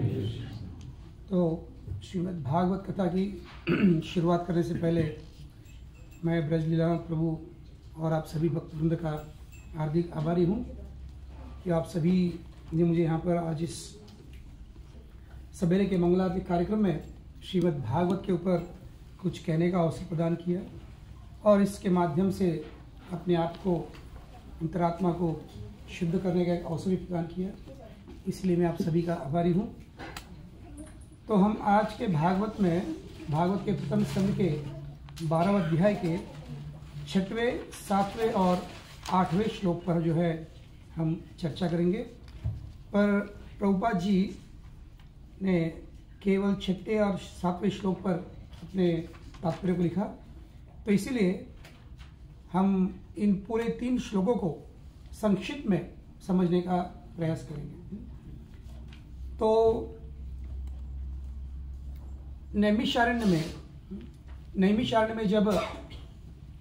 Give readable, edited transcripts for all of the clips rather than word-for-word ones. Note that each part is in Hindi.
तो श्रीमद् भागवत कथा की शुरुआत करने से पहले मैं ब्रजलीलानाथ प्रभु और आप सभी भक्तवृंद का हार्दिक आभारी हूँ कि आप सभी ने मुझे यहाँ पर आज इस सवेरे के मंगलारती कार्यक्रम में श्रीमद् भागवत के ऊपर कुछ कहने का अवसर प्रदान किया और इसके माध्यम से अपने आप को, अंतरात्मा को शुद्ध करने का एक अवसर भी प्रदान किया। इसलिए मैं आप सभी का आभारी हूँ। तो हम आज के भागवत में भागवत के प्रथम स्कंद के 12वें अध्याय के 6वें, 7वें और 8वें श्लोक पर जो है हम चर्चा करेंगे। पर प्रभुपाद जी ने केवल 6वें और 7वें श्लोक पर अपने तात्पर्य को लिखा, तो इसीलिए हम इन पूरे 3 श्लोकों को संक्षिप्त में समझने का प्रयास करेंगे। तो नैमिषारण्य में जब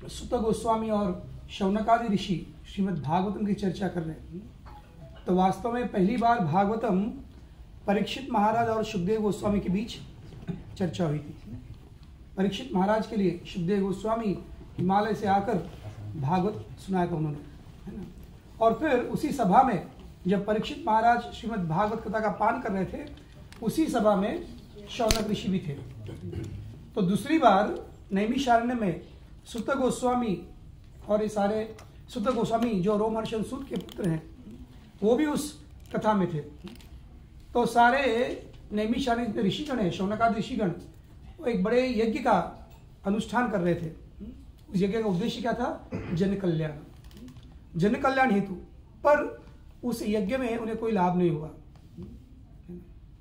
सुत गोस्वामी और शौनकादि ऋषि श्रीमद् भागवतम की चर्चा कर रहे हैं, तो वास्तव में पहली बार भागवतम परीक्षित महाराज और सुखदेव गोस्वामी के बीच चर्चा हुई थी। परीक्षित महाराज के लिए सुखदेव गोस्वामी हिमालय से आकर भागवत सुनाया था उन्होंने, है ना। और फिर उसी सभा में जब परीक्षित महाराज श्रीमद् भागवत कथा का पान कर रहे थे, उसी सभा में शौनक ऋषि भी थे। तो दूसरी बार नैमिषारण्य में सुत गोस्वामी और ये सारे सुत गोस्वामी जो रोमहर्षण सूत के पुत्र हैं, वो भी उस कथा में थे। तो सारे नैमिषारण्य ऋषिगण है, शौनकादि ऋषिगण, वो एक बड़े यज्ञ का अनुष्ठान कर रहे थे। उस यज्ञ का उद्देश्य क्या था? जन कल्याण हेतु। पर उस यज्ञ में उन्हें कोई लाभ नहीं हुआ,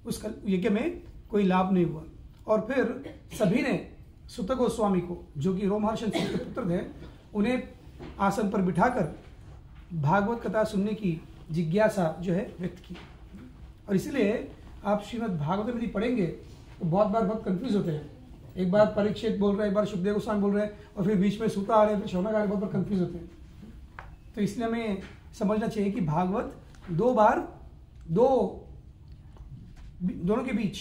उस यज्ञ में कोई लाभ नहीं हुआ। और फिर सभी ने सुत गोस्वामी को, जो कि रोमहर्षण सूत के पुत्र थे, उन्हें आसन पर बिठाकर भागवत कथा सुनने की जिज्ञासा जो है व्यक्त की। और इसलिए आप श्रीमद् भागवत में यदि पढ़ेंगे तो बहुत बार भक्त कंफ्यूज होते हैं। एक बार परीक्षित बोल रहे हैं, एक बार सुखदेव गोस्वामी बोल रहे हैं, और फिर बीच में सूत आ रहे हैं, फिर शौनक आ रहे हैं, बहुत बार कंफ्यूज होते हैं। तो इसलिए हमें समझना चाहिए कि भागवत दोनों के बीच,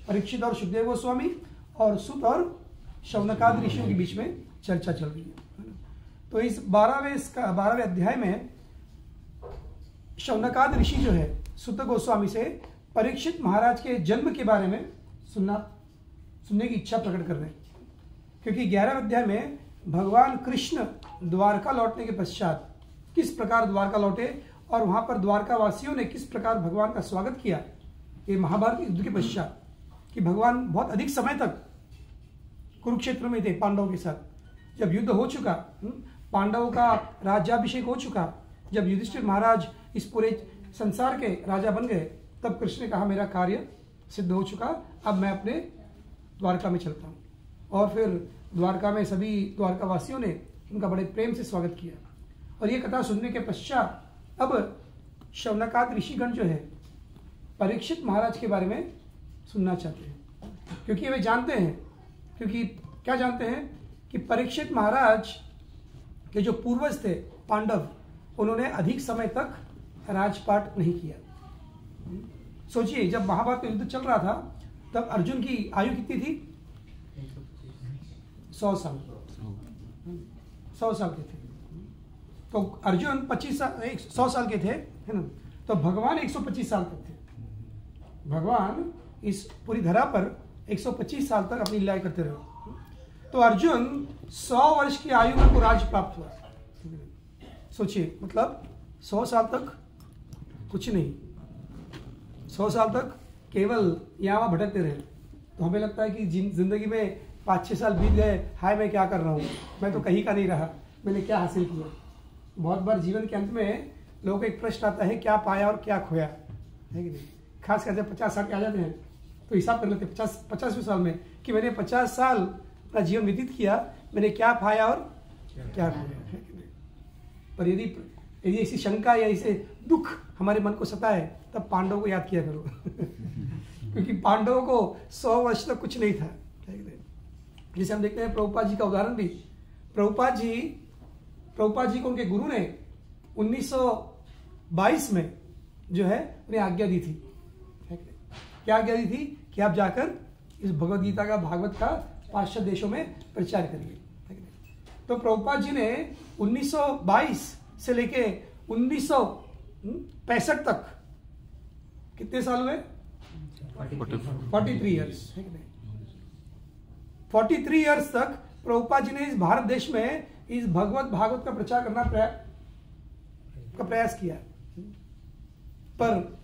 परीक्षित और सुखदेव गोस्वामी और सुत और शौनकादि ऋषियों के बीच में चर्चा चल रही है। तो इस 12वें अध्याय में शौनकादि ऋषि जो है सुत गोस्वामी से परीक्षित महाराज के जन्म के बारे में सुनने की इच्छा प्रकट कर रहे हैं, क्योंकि 11वें अध्याय में भगवान कृष्ण द्वारका लौटने के पश्चात किस प्रकार द्वारका लौटे और वहां पर द्वारका वासियों ने किस प्रकार भगवान का स्वागत किया, ये महाभारत युद्ध के पश्चात, कि भगवान बहुत अधिक समय तक कुरुक्षेत्र में थे पांडवों के साथ। जब युद्ध हो चुका, पांडवों का राज्याभिषेक हो चुका, जब युधिष्ठिर महाराज इस पूरे संसार के राजा बन गए, तब कृष्ण ने कहा मेरा कार्य सिद्ध हो चुका, अब मैं अपने द्वारका में चलता हूँ। और फिर द्वारका में सभी द्वारका वासियों ने उनका बड़े प्रेम से स्वागत किया। और ये कथा सुनने के पश्चात अब शौनकादि ऋषिगण जो है परीक्षित महाराज के बारे में सुनना चाहते हैं, क्योंकि वे जानते हैं, क्या जानते हैं कि परीक्षित महाराज के जो पूर्वज थे पांडव, उन्होंने अधिक समय तक राजपाट नहीं किया। सोचिए, जब महाभारत युद्ध चल रहा था तब अर्जुन की आयु कितनी थी? 100 साल के थे। तो अर्जुन 100 साल के थे, है ना। तो भगवान 125 साल तक थे। भगवान इस पूरी धरा पर 125 साल तक अपनी लीलाएं करते रहे। तो अर्जुन 100 वर्ष की आयु में को राज्य प्राप्त हुआ। सोचिए, मतलब 100 साल तक कुछ नहीं, 100 साल तक केवल यहाँ वहाँ भटकते रहे। तो हमें लगता है कि जिंदगी में 5-6 साल बीत गए, हाय मैं क्या कर रहा हूँ, मैं तो कहीं का नहीं रहा, मैंने क्या हासिल किया। बहुत बार जीवन के अंत में लोगों को एक प्रश्न आता है, क्या पाया और क्या खोया, है कि नहीं। खास कर जब 50 साल के आ जाते हैं तो हिसाब कर लेते हैं 50वें साल में कि मैंने 50 साल अपना जीवन व्यतीत किया, मैंने क्या पाया और क्या खोया, है कि नहीं। पर यदि ऐसी शंका या ऐसे दुख हमारे मन को सताए, तब पांडवों को याद किया करो क्योंकि पांडवों को 100 वर्ष तक कुछ नहीं था। जैसे हम देखते हैं प्रभुपाद जी का उदाहरण भी, प्रभुपाद जी को उनके गुरु ने 1922 में जो है उन्हें आज्ञा दी थी क्या कह रही थी कि आप जाकर इस भगवद गीता का, भागवत का पाश्चात्य देशों में प्रचार करिए। तो प्रभुपाद जी ने 1922 से लेके 1965 तक कितने साल हुए? 43 ईयर्स। 43 ईयर्स तक प्रभुपाद जी ने इस भारत देश में इस भगवत भागवत का प्रचार करना प्रयास किया, पर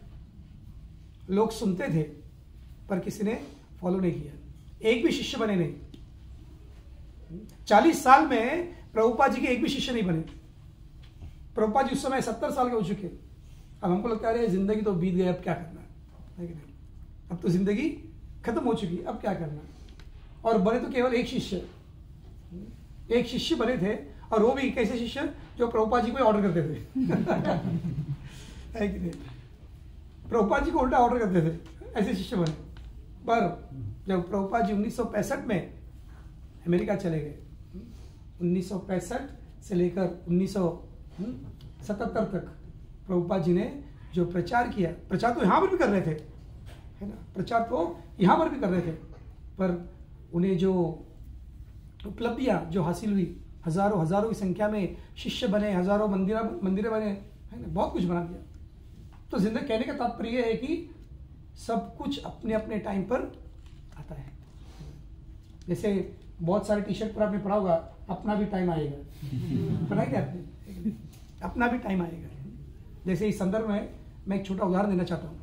लोग सुनते थे पर किसी ने फॉलो नहीं किया, एक भी शिष्य बने नहीं। 40 साल में प्रभुपाद जी के एक भी शिष्य नहीं बने। प्रभुपाद जी उस समय 70 साल के हो चुके। अब हमको लगता है जिंदगी तो बीत गई, अब क्या करना है कि नहीं, अब तो जिंदगी खत्म हो चुकी, अब क्या करना। और बने तो केवल एक शिष्य बने थे, और वो भी कैसे शिष्य जो प्रभुपाद जी को ऑर्डर करते थे है कि नहीं, प्रभुपाद जी को उल्टा ऑर्डर करते थे, ऐसे शिष्य बने। पर जब प्रभुपाद जी 1965 में अमेरिका चले गए, 1965 से लेकर 1977 तक प्रभुपाद जी ने जो प्रचार किया, प्रचार तो यहाँ पर भी कर रहे थे, है ना, प्रचार तो यहाँ पर भी कर रहे थे, पर उन्हें जो उपलब्धियाँ जो हासिल हुई, हजारों की संख्या में शिष्य बने, हजारों मंदिरें बने, है ना, बहुत कुछ बना दिया। तो जिंदगी कहने का तात्पर्य है कि सब कुछ अपने अपने टाइम पर आता है। जैसे बहुत सारे टी शर्ट पर आपने पढ़ा होगा, अपना भी टाइम आएगा, पढ़ा है क्या आपने? अपना भी टाइम आएगा। जैसे इस संदर्भ में मैं एक छोटा उदाहरण देना चाहता हूँ।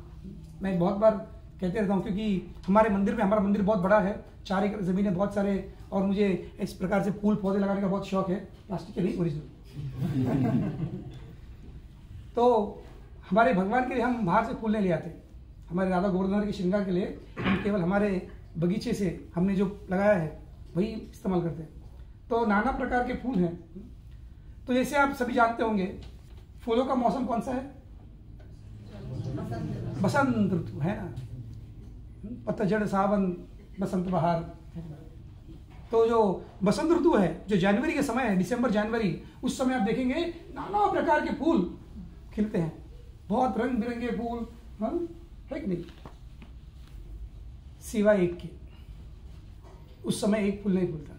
मैं बहुत बार कहते रहता हूँ, क्योंकि हमारा मंदिर बहुत बड़ा है, 4 एकड़ जमीन है, बहुत सारे, और मुझे इस प्रकार से फूल पौधे लगाने का बहुत शौक है, प्लास्टिक के नहीं, ओरिजिनल। तो हमारे भगवान के लिए हम बाहर से फूल नहीं ले आते, हमारे राधा गोवर्धन के श्रृंगार के लिए हम केवल हमारे बगीचे से हमने जो लगाया है वही इस्तेमाल करते हैं। तो नाना प्रकार के फूल हैं। तो जैसे आप सभी जानते होंगे, फूलों का मौसम कौन सा है? बसंत ऋतु, है ना, पतझड़, सावन, बसंत, बहार। तो जो बसंत ऋतु है, जो जनवरी के समय है, दिसंबर जनवरी, उस समय आप देखेंगे नाना प्रकार के फूल खिलते हैं, बहुत रंग बिरंगे फूल, है कि नहीं, सिवाय एक के, उस समय एक फूल नहीं फूलता।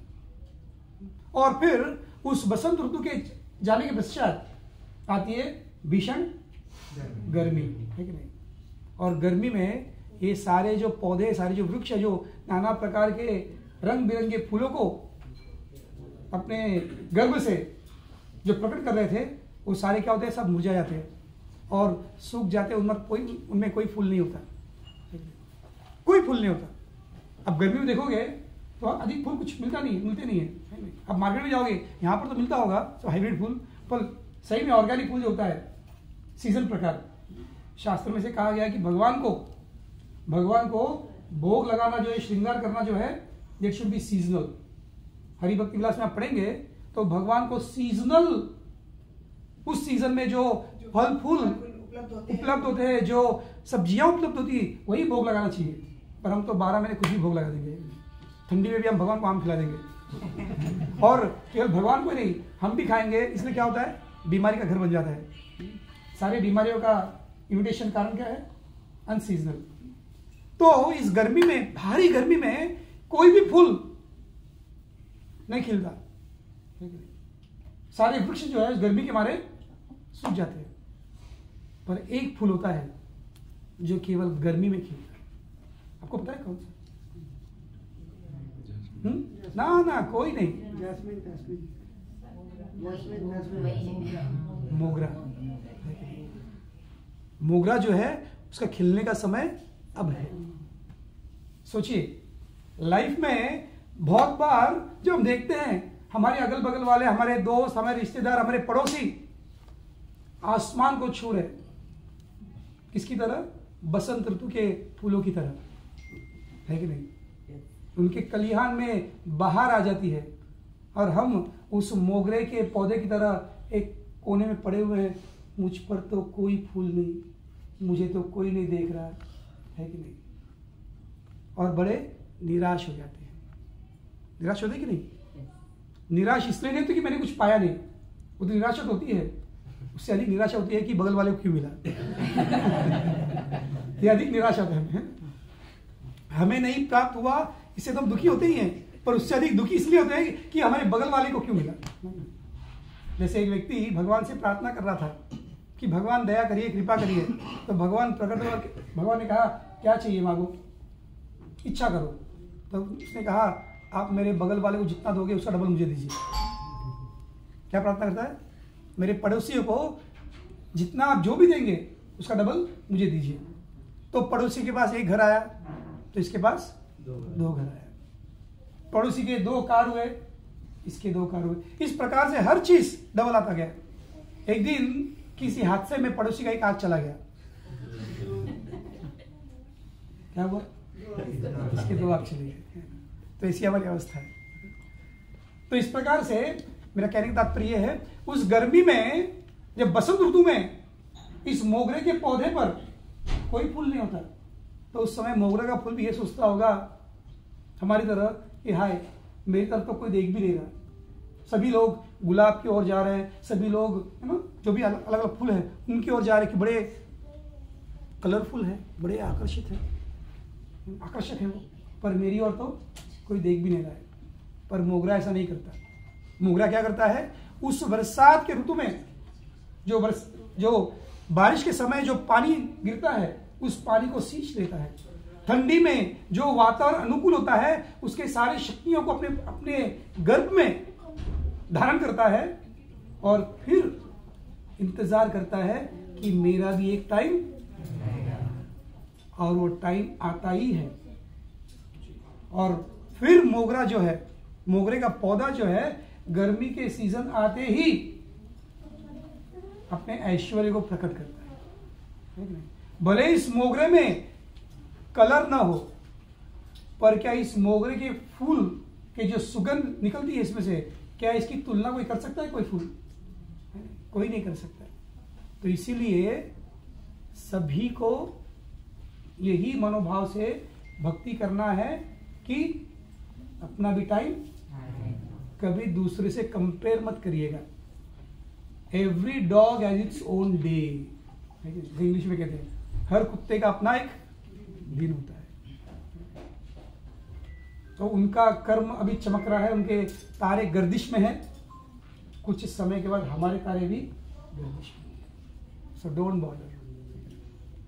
और फिर उस बसंत ऋतु के जाने के पश्चात आती है भीषण गर्मी, है कि नहीं। और गर्मी में ये सारे जो पौधे, सारे जो वृक्ष, जो नाना प्रकार के रंग बिरंगे फूलों को अपने गर्भ से जो प्रकट कर रहे थे, वो सारे क्या होते हैं, सब मुरझा जाते हैं और सूख जाते हैं। उनमें कोई फूल नहीं होता, कोई फूल नहीं होता। अब गर्मी में देखोगे तो अधिक फूल कुछ मिलते नहीं है। अब मार्केट में जाओगे, यहाँ पर तो मिलता होगा तो हाइब्रिड फूल, पर सही में ऑर्गेनिक फूल जो होता है सीजन प्रकार, शास्त्र में से कहा गया है कि भगवान को भोग लगाना जो है, श्रृंगार करना जो है, that should be seasonal. Hari भक्ति विलास में आप पढ़ेंगे तो भगवान को सीजनल, उस सीजन में जो फल फूल उपलब्ध होते हैं, जो सब्जियां उपलब्ध होती है, वही भोग लगाना चाहिए। पर हम तो 12 महीने कुछ भी भोग लगा देंगे, ठंडी में भी हम भगवान को आम खिला देंगे और केवल भगवान को नहीं, हम भी खाएंगे। इसलिए क्या होता है, बीमारी का घर बन जाता है। सारी बीमारियों का इमिटेशन कारण क्या है, अनसीजनल। तो इस गर्मी में, भारी गर्मी में कोई भी फूल नहीं खिलता, सारे वृक्ष जो है इस गर्मी के मारे सूख जाते हैं। पर एक फूल होता है जो केवल गर्मी में खिलता है। आपको पता है कौन सा? ना कोई नहीं, मोगरा जो है उसका खिलने का समय अब है। सोचिए, लाइफ में बहुत बार जो हम देखते हैं, हमारे अगल बगल वाले, हमारे दोस्त, हमारे रिश्तेदार, हमारे पड़ोसी आसमान को छू रहे, किसकी तरह? बसंत ऋतु के फूलों की तरह, है कि नहीं। उनके कलिहान में बाहर आ जाती है और हम उस मोगरे के पौधे की तरह एक कोने में पड़े हुए हैं। मुझ पर तो कोई फूल नहीं, मुझे तो कोई नहीं देख रहा, है कि नहीं। और बड़े निराश हो जाते हैं। निराश होते कि नहीं? निराश इसलिए नहीं होती कि मैंने कुछ पाया नहीं, वो तो निराशा होती है। उससे अधिक निराशा होती है कि बगल वाले को क्यों मिला ये अधिक निराशा होता है, हमें नहीं प्राप्त हुआ इससे तो हम दुखी होते ही हैं, पर उससे अधिक दुखी इसलिए होते हैं कि हमारे बगल वाले को क्यों मिला। जैसे एक व्यक्ति भगवान से प्रार्थना कर रहा था कि भगवान दया करिए, कृपा करिए, तो भगवान प्रकट हुआ, भगवान ने कहा क्या चाहिए मांगो, इच्छा करो। तो उसने कहा आप मेरे बगल वाले को जितना दोगे उसका डबल मुझे दीजिए। क्या प्रार्थना करता है? मेरे पड़ोसियों को जितना आप जो भी देंगे उसका डबल मुझे दीजिए। तो पड़ोसी के पास एक घर आया तो इसके पास दो घर आया, पड़ोसी के 2 कार हुए, इसके 2 कार हुए। इस प्रकार से हर चीज डबल आता गया। एक दिन किसी हादसे में पड़ोसी का एक आंख चला गया, क्या हुआ? इसके 2 आंख चले गए। तो ऐसी हमारी अवस्था है। तो इस प्रकार से मेरा कहने का तात्पर्य है, उस गर्मी में जब बसंत ऋतु में इस मोगरे के पौधे पर कोई फूल नहीं होता, तो उस समय मोगरे का फूल भी ये सोचता होगा हमारी तरह कि हाय मेरी तरफ तो कोई देख भी नहीं रहा, सभी लोग गुलाब की ओर जा रहे हैं, सभी लोग है ना जो भी अलग अलग फूल हैं उनकी ओर जा रहे हैं कि बड़े कलरफुल है, बड़े आकर्षक है वो, पर मेरी ओर तो कोई देख भी नहीं रहा है। पर मोगरा ऐसा नहीं करता। मोगरा क्या करता है? उस बरसात के ऋतु में जो बारिश के समय जो पानी गिरता है उस पानी को सींच लेता है। ठंडी में जो वातावरण अनुकूल होता है उसके सारी शक्तियों को अपने अपने गर्भ में धारण करता है और फिर इंतजार करता है कि मेरा भी एक टाइम, और वो टाइम आता ही है। और फिर मोगरा जो है, मोगरे का पौधा जो है गर्मी के सीजन आते ही अपने ऐश्वर्य को प्रकट करता है। भले इस मोगरे में कलर ना हो, पर क्या इस मोगरे के फूल के जो सुगंध निकलती है इसमें से, क्या इसकी तुलना कोई कर सकता है? कोई फूल कोई नहीं कर सकता। तो इसीलिए सभी को यही मनोभाव से भक्ति करना है कि अपना भी टाइम कभी दूसरे से कंपेयर मत करिएगा। Every dog has its own day, English में कहते हैं हर कुत्ते का अपना एक दिन होता है। तो उनका कर्म अभी चमक रहा है, उनके तारे गर्दिश में हैं, कुछ समय के बाद हमारे तारे भी गर्दिश में हैं। सो डोंट बॉदर,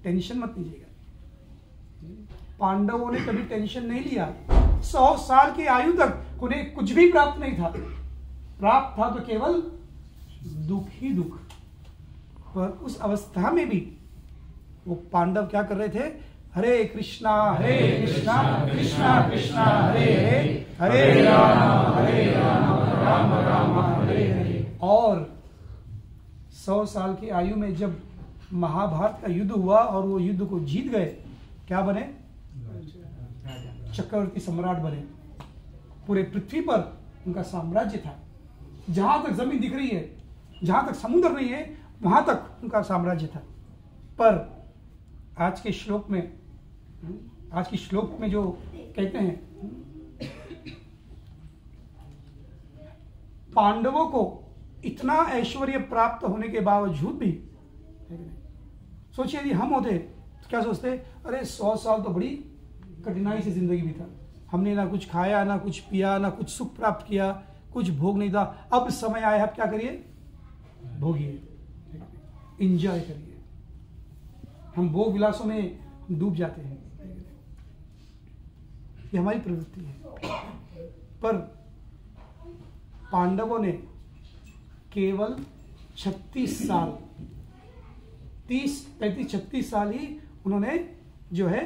टेंशन मत लीजिएगा। पांडवों ने कभी टेंशन नहीं लिया। 100 साल की आयु तक उन्हें कुछ भी प्राप्त नहीं था, प्राप्त था तो केवल दुख ही दुख। पर उस अवस्था में भी वो पांडव क्या कर रहे थे? हरे कृष्णा कृष्णा कृष्णा हरे हरे, हरे राम राम राम हरे हरे। और 100 साल की आयु में जब महाभारत का युद्ध हुआ और वो युद्ध को जीत गए, क्या बने? चक्रवर्ती सम्राट बने। पूरे पृथ्वी पर उनका साम्राज्य था। जहां तक जमीन दिख रही है, जहां तक समुद्र नहीं है, वहां तक उनका साम्राज्य था। पर आज के श्लोक में जो कहते हैं, पांडवों को इतना ऐश्वर्य प्राप्त होने के बावजूद भी, सोचिए यदि हम होते तो क्या सोचते? अरे 100 साल तो बड़ी कठिनाई से जिंदगी बीता, हमने ना कुछ खाया, ना कुछ पिया, ना कुछ सुख प्राप्त किया, कुछ भोग नहीं था। अब समय आया, अब क्या करिए? भोगिए, एंजॉय करिए। हम भोग विलासों में डूब जाते हैं, ये हमारी प्रवृत्ति है। पर पांडवों ने केवल 36 साल, 30, 35, 36 साल ही उन्होंने जो है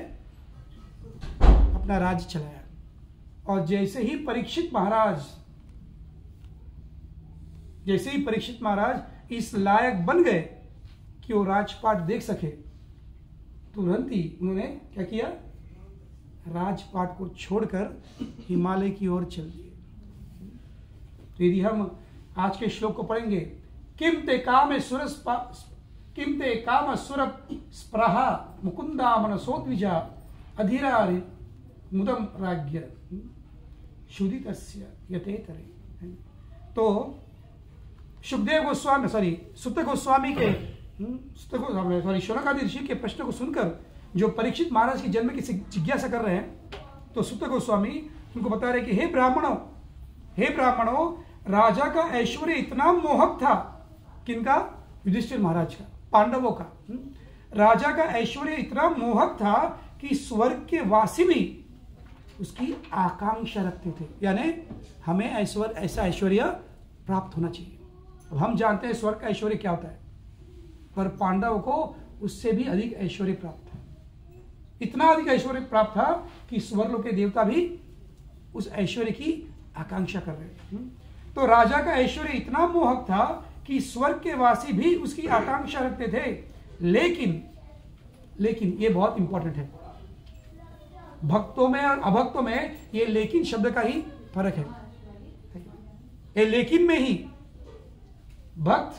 अपना राज्य चलाया। और जैसे ही परीक्षित महाराज इस लायक बन गए कि वो राजपाट देख सके, तुरंत ही उन्होंने क्या किया? राजपाट को छोड़कर हिमालय की ओर चल दिए। तो यदि हम आज के श्लोक को पढ़ेंगे, किम ते काम स्प्रहा मुकुंदा मनसोद्विजा अधीरारे मुदम राज्ञ शुदितस्य यतेतरे। तो सुखदेव गोस्वामी सुत गोस्वामी के शौनकादि ऋषि के प्रश्न को सुनकर जो परीक्षित महाराज के जन्म की जिज्ञासा कर रहे हैं, तो सुत गोस्वामी उनको बता रहे कि हे ब्राह्मणों, राजा का ऐश्वर्य इतना मोहक था, किनका? युधिष्ठिर महाराज का, पांडवों का। राजा का ऐश्वर्य इतना मोहक था कि स्वर्ग के वासी भी उसकी आकांक्षा रखते थे, यानी हमें ऐसा ऐश्वर्य प्राप्त होना चाहिए। अब हम जानते हैं स्वर्ग का ऐश्वर्य क्या होता है, पर पांडव को उससे भी अधिक ऐश्वर्य प्राप्त था। इतना अधिक ऐश्वर्य प्राप्त था कि स्वर्ग के देवता भी उस ऐश्वर्य की आकांक्षा कर रहे थे। तो राजा का ऐश्वर्य इतना मोहक था कि स्वर्ग के वासी भी उसकी आकांक्षा रखते थे। लेकिन ये बहुत इंपॉर्टेंट है, भक्तों में और अभक्तों में ये लेकिन शब्द का ही फर्क है। ये लेकिन में ही भक्त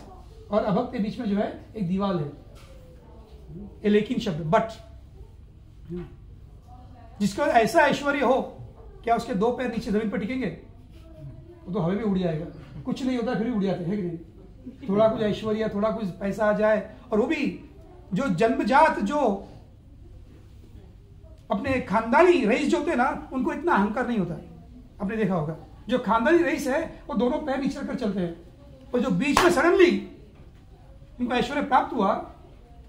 और अभक्त के बीच में जो है एक दीवार है। ये लेकिन शब्द, बट जिसका ऐसा ऐश्वर्य हो, क्या उसके दो पैर नीचे जमीन पर टिकेंगे? वो तो हवा में उड़ जाएगा। कुछ नहीं होता फिर भी उड़ जाते हैं कि नहीं? थोड़ा कुछ ऐश्वर्य, थोड़ा कुछ पैसा आ जाए, और वो भी जो जन्मजात, जो अपने खानदानी रईस जो होते हैं ना, उनको इतना अहंकार नहीं होता। आपने देखा होगा जो खानदानी रईस है वो दोनों पैर नीचे रखकर चलते हैं, और जो बीच में सडनली उनको ऐश्वर्य प्राप्त हुआ,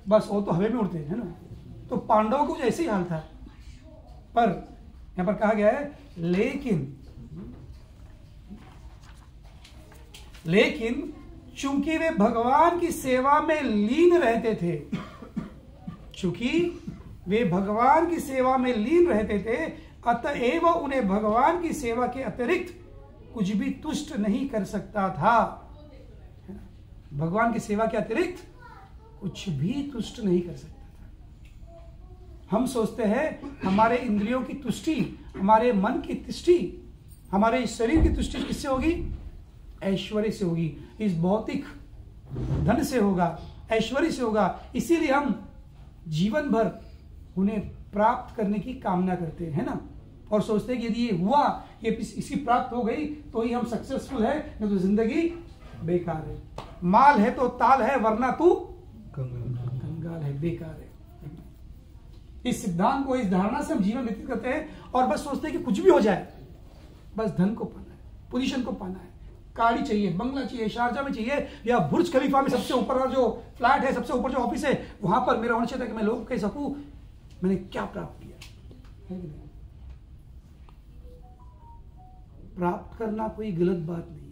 बस वो तो हवे में उड़ते हैं ना। तो पांडवों को ऐसे ही हाल था। पर यहां पर कहा गया है लेकिन चूंकि वे भगवान की सेवा में लीन रहते थे, अतएव उन्हें भगवान की सेवा के अतिरिक्त कुछ भी तुष्ट नहीं कर सकता था। भगवान की सेवा के अतिरिक्त कुछ भी तुष्ट नहीं कर सकता था। हम सोचते हैं हमारे इंद्रियों की तुष्टि, हमारे मन की तुष्टि, हमारे शरीर की तुष्टि किससे होगी? ऐश्वर्य से होगी, इस भौतिक धन से होगा, ऐश्वर्य से होगा। इसीलिए हम जीवन भर उन्हें प्राप्त करने की कामना करते हैं ना, और सोचते हैं कि यदि ये हुआ, ये इसकी प्राप्त हो गई तो ही हम सक्सेसफुल है, नहीं तो जिंदगी बेकार है। माल है तो ताल है, वरना तू कंगाल है, बेकार है। इस सिद्धांत को, इस धारणा से हम जीवन व्यतीत करते हैं और बस सोचते हैं कि कुछ भी हो जाए, बस धन को पाना है, पोजीशन को पाना है, गाड़ी चाहिए, बंगला चाहिए, शारजा में चाहिए, या बुर्ज खलीफा में सबसे ऊपर का जो फ्लैट है, सबसे ऊपर जो ऑफिस है, वहां पर मेरा होना चाहिए कि मैं लोग कह सकूं मैंने क्या प्राप्त किया। प्राप्त करना कोई गलत बात नहीं।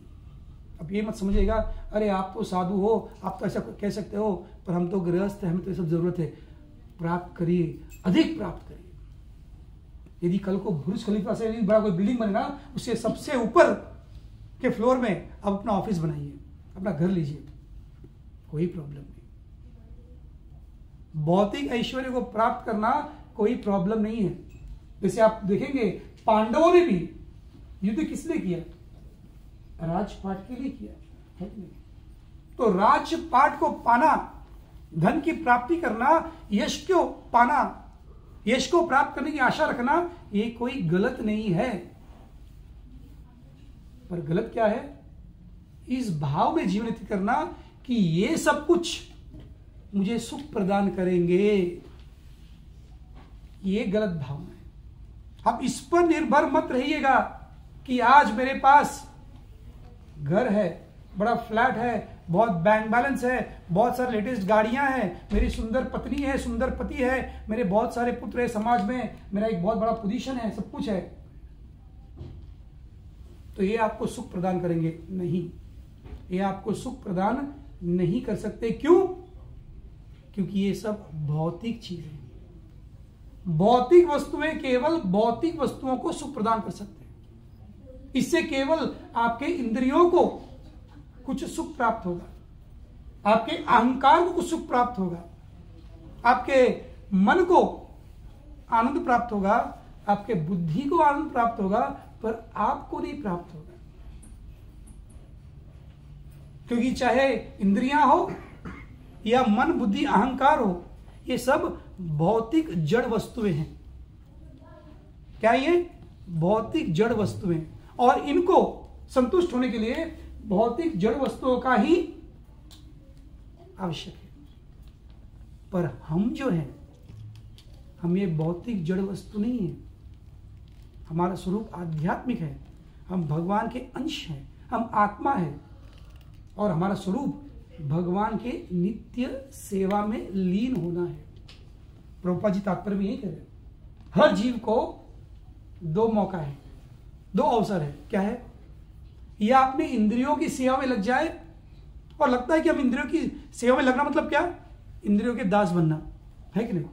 अब ये मत समझिएगा अरे आप तो साधु हो, आप तो ऐसा कह सकते हो, पर हम तो गृहस्थ हैं, हमें तो ये सब जरूरत है। प्राप्त करिए, अधिक प्राप्त करिए। यदि कल को बुर्ज खलीफा से बड़ा कोई बिल्डिंग बने ना, उससे सबसे ऊपर के फ्लोर में आप अपना ऑफिस बनाइए, अपना घर लीजिए, कोई प्रॉब्लम नहीं। भौतिक ऐश्वर्य को प्राप्त करना कोई प्रॉब्लम नहीं है। जैसे आप देखेंगे पांडवों ने भी युद्ध किसने किया? राजपाट के लिए किया है कि नहीं? तो राजपाट को पाना, धन की प्राप्ति करना, यश को पाना, यश को प्राप्त करने की आशा रखना, ये कोई गलत नहीं है। पर गलत क्या है? इस भाव में जीवन व्यतीत करना कि ये सब कुछ मुझे सुख प्रदान करेंगे, ये गलत भावना है। अब इस पर निर्भर मत रहिएगा कि आज मेरे पास घर है, बड़ा फ्लैट है, बहुत बैंक बैलेंस है, बहुत सारे लेटेस्ट गाड़ियां हैं, मेरी सुंदर पत्नी है, सुंदर पति है, मेरे बहुत सारे पुत्र है, समाज में मेरा एक बहुत बड़ा पोजीशन है, सब कुछ है, तो ये आपको सुख प्रदान करेंगे? नहीं, ये आपको सुख प्रदान नहीं कर सकते। क्यों? क्योंकि ये सब भौतिक चीजें हैं। भौतिक वस्तुएं केवल भौतिक वस्तुओं को सुख प्रदान कर सकते हैं। इससे केवल आपके इंद्रियों को कुछ सुख प्राप्त होगा, आपके अहंकार को कुछ सुख प्राप्त होगा, आपके मन को आनंद प्राप्त होगा, आपके बुद्धि को आनंद प्राप्त होगा, पर आपको नहीं प्राप्त होगा। क्योंकि चाहे इंद्रियां हो या मन, बुद्धि, अहंकार हो, ये सब भौतिक जड़ वस्तुएं हैं। क्या ये? भौतिक जड़ वस्तुएं, और इनको संतुष्ट होने के लिए भौतिक जड़ वस्तुओं का ही आवश्यक है। पर हम जो हैं, हम ये भौतिक जड़ वस्तु नहीं है, हमारा स्वरूप आध्यात्मिक है, हम भगवान के अंश हैं, हम आत्मा है, और हमारा स्वरूप भगवान के नित्य सेवा में लीन होना है। प्रभुपाद जी तात्पर्य में यही कह रहे हैं, हर जीव को 2 मौका है, 2 अवसर है। क्या है? या अपने इंद्रियों की सेवा में लग जाए, और लगता है कि हम इंद्रियों की सेवा में लगना मतलब क्या? इंद्रियों के दास बनना, है कि नहीं?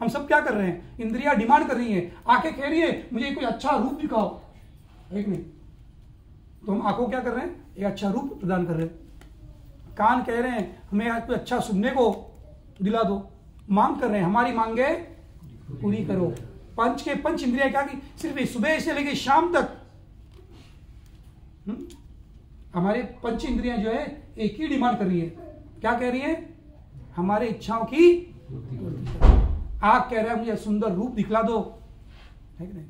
हम सब क्या कर रहे हैं? इंद्रियां डिमांड कर रही हैं, आंखें कह रही है मुझे कोई अच्छा रूप दिखाओ, है कि नहीं? तो हम आंखों क्या कर रहे हैं? एक अच्छा रूप प्रदान कर रहे हैं। कान कह रहे हैं हमें कोई अच्छा सुनने को दिला दो, मांग कर रहे हैं हमारी मांगे पूरी करो। पंच इंद्रियां क्या की? सिर्फ सुबह से लेकर शाम तक हमारे पंच इंद्रियां जो है एक ही डिमांड कर रही है। क्या कह रही है? हमारे इच्छाओं की। आंख कह रहा है मुझे सुंदर रूप दिखला दो, है कि नहीं?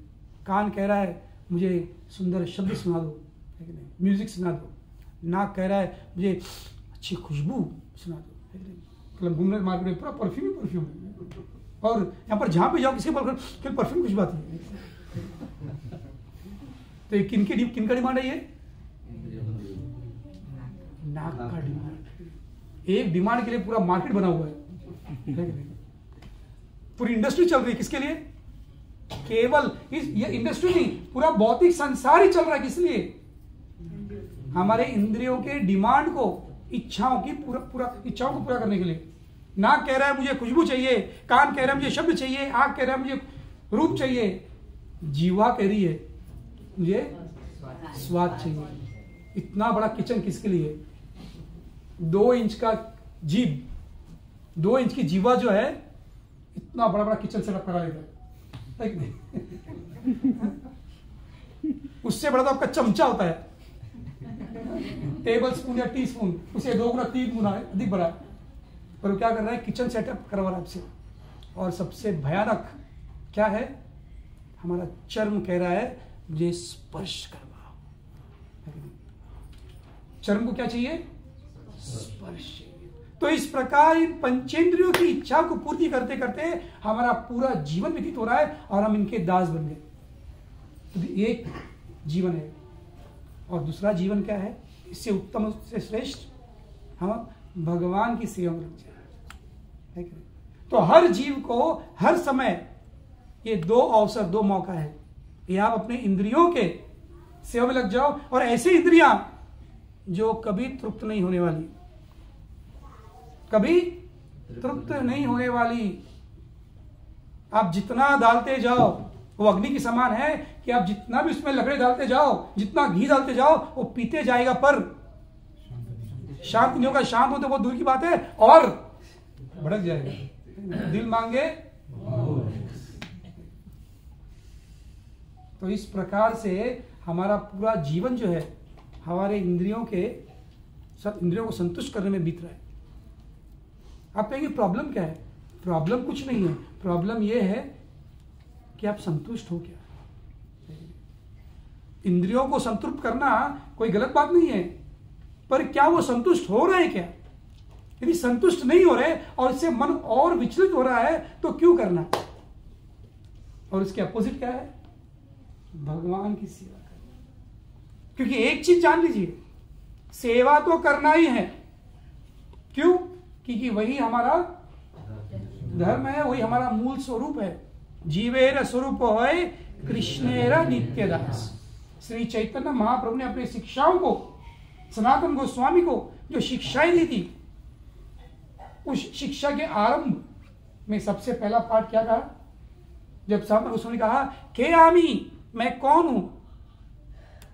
कान कह रहा है मुझे सुंदर शब्द सुना दो, है कि नहीं? म्यूजिक सुना दो। नाक कह रहा है मुझे अच्छी खुशबू सुना दो, है कि नहीं? मतलब घूम रहे मार्केट में पूरा परफ्यूम, और यहाँ पर जहाँ पे जाओ किसी पर परफ्यूम खुशबू आती है। तो ये किनका डिमांड है? ये नाक का डिमांड। एक डिमांड के लिए पूरा मार्केट बना हुआ है, पूरी इंडस्ट्री चल रही है। किसके लिए? केवल ये इंडस्ट्री नहीं, पूरा भौतिक संसार ही चल रहा है। किस लिए? हमारे इंद्रियों के डिमांड को, इच्छाओं को पूरा करने के लिए। नाक कह रहा है मुझे खुशबू चाहिए, कान कह रहा है मुझे शब्द चाहिए, आंख कह रहा है मुझे रूप चाहिए, जीवा कह रही है मुझे स्वाद चाहिए। इतना बड़ा किचन किसके लिए? 2 इंच का जीभ, 2 इंच की जीवा जो है इतना बड़ा बड़ा किचन सेटअप करा लेता है कि नहीं? उससे बड़ा तो आपका चमचा होता है, टेबल स्पून या टी स्पून, उसे 2 गुना 3 गुना अधिक बड़ा। पर वो क्या कर रहा है? किचन सेटअप करवा रहा है आपसे। और सबसे भयानक क्या है? हमारा चर्म कह रहा है मुझे स्पर्श करवाओ। चर्म को क्या चाहिए? स्पर्श। तो इस प्रकार इन पंचेंद्रियों की इच्छा को पूर्ति करते करते हमारा पूरा जीवन व्यतीत हो रहा है, और हम इनके दास बन गए। तो एक जीवन है, और दूसरा जीवन क्या है? इससे उत्तम, से श्रेष्ठ हम भगवान की सेवा में लग जाए। तो हर जीव को हर समय ये 2 अवसर, 2 मौका है। ये आप अपने इंद्रियों के सेवा में लग जाओ, और ऐसी इंद्रियां जो कभी तृप्त नहीं होने वाली, कभी तृप्त नहीं होने वाली। आप जितना डालते जाओ वो अग्नि की समान है कि आप जितना भी उसमें लकड़े डालते जाओ, जितना घी डालते जाओ, वो पीते जाएगा पर शांत नहीं होगा। शांत होते वो दूर की बात है, और भड़क जाएगा। दिल मांगे। तो इस प्रकार से हमारा पूरा जीवन जो है हमारे इंद्रियों को संतुष्ट करने में बीत रहा है। आप कहेंगे प्रॉब्लम क्या है? प्रॉब्लम कुछ नहीं है, प्रॉब्लम यह है कि आप संतुष्ट हो क्या। इंद्रियों को संतुष्ट करना कोई गलत बात नहीं है, पर क्या वो संतुष्ट हो रहे हैं क्या? यदि संतुष्ट नहीं हो रहे और इससे मन और विचलित हो रहा है तो क्यों करना? और इसके अपोजिट क्या है? भगवान की सेवा करना। क्योंकि एक चीज जान लीजिए, सेवा तो करना ही है। क्यों? क्योंकि वही हमारा धर्म है, वही हमारा मूल स्वरूप है। जीवेर स्वरूप होय कृष्णेर नित्यदास। श्री चैतन्य महाप्रभु ने अपनी शिक्षाओं को, सनातन गोस्वामी को जो शिक्षाएं दी थी, उस शिक्षा के आरंभ में सबसे पहला पाठ क्या कहा? जब सनातन गोस्वामी ने कहा के आमी, मैं कौन हूं?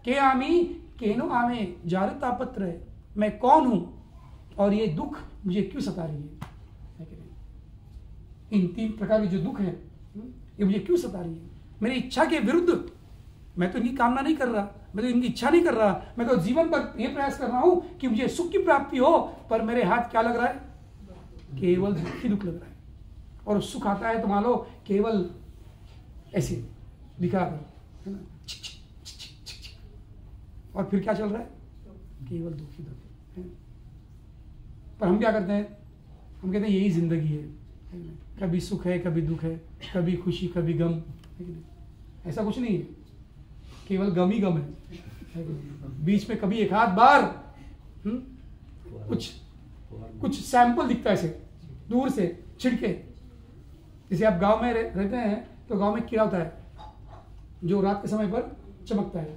के आमी केनो आमे जारतापत्र है, मैं कौन हूं और ये दुख मुझे क्यों सता रही है? इन 3 प्रकार के जो दुख है ये मुझे क्यों सता रही है? मेरी इच्छा के विरुद्ध। मैं तो इनकी कामना नहीं कर रहा, मैं तो इनकी इच्छा नहीं कर रहा, मैं तो जीवन भर ये प्रयास कर रहा हूं कि मुझे सुख की प्राप्ति हो, पर मेरे हाथ क्या लग रहा है? केवल दुख ही दुख लग रहा है। और सुख आता है तो मान लो केवल ऐसे दिखा कर, है ना, और फिर क्या चल रहा है? केवल दुख ही दुख है। पर हम क्या करते हैं? हम कहते हैं यही जिंदगी है, कभी सुख है कभी दुख है, कभी खुशी कभी गम, है कि नहीं? ऐसा कुछ नहीं है। केवल गम ही गम है। बीच में कभी एक आध बार कुछ सैंपल दिखता है ऐसे दूर से छिड़के। जैसे आप गांव में रहते हैं तो गांव में कीड़ा होता है जो रात के समय पर चमकता है,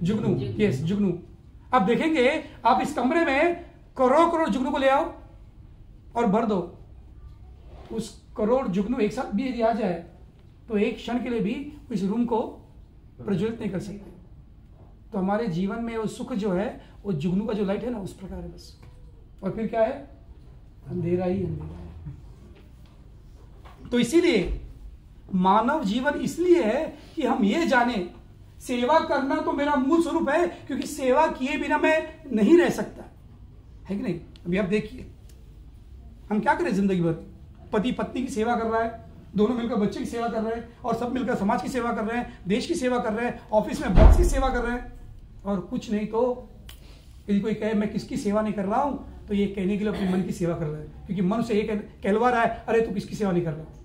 जुगनू। यस, जुगनू। आप देखेंगे, आप इस कमरे में करोड़ जुगनू को ले आओ और भर दो, उस करोड़ जुगनू एक साथ भी यदि आ जाए तो एक क्षण के लिए भी इस रूम को प्रज्वलित नहीं कर सकते। तो हमारे जीवन में वो सुख जो है, वो जुगनू का जो लाइट है ना, उस प्रकार है बस। और फिर क्या है? अंधेरा ही अंधेरा है। तो इसीलिए मानव जीवन इसलिए है कि हम ये जाने सेवा करना तो मेरा मूल स्वरूप है, क्योंकि सेवा किए बिना मैं नहीं रह सकता, है कि नहीं? अभी आप देखिए, हम क्या करें जिंदगी भर? पति पत्नी की सेवा कर रहा है, दोनों मिलकर बच्चे की सेवा कर रहे हैं, और सब मिलकर समाज की सेवा कर रहे हैं, देश की सेवा कर रहे हैं, ऑफिस में बॉस की सेवा कर रहे हैं, और कुछ नहीं तो यदि कोई कहे मैं किसकी सेवा नहीं कर रहा हूं, तो ये कहने के लिए अपने मन की सेवा कर रहा है, क्योंकि मन से ये कहलवा रहा है, अरे तू किसकी सेवा नहीं कर रहा।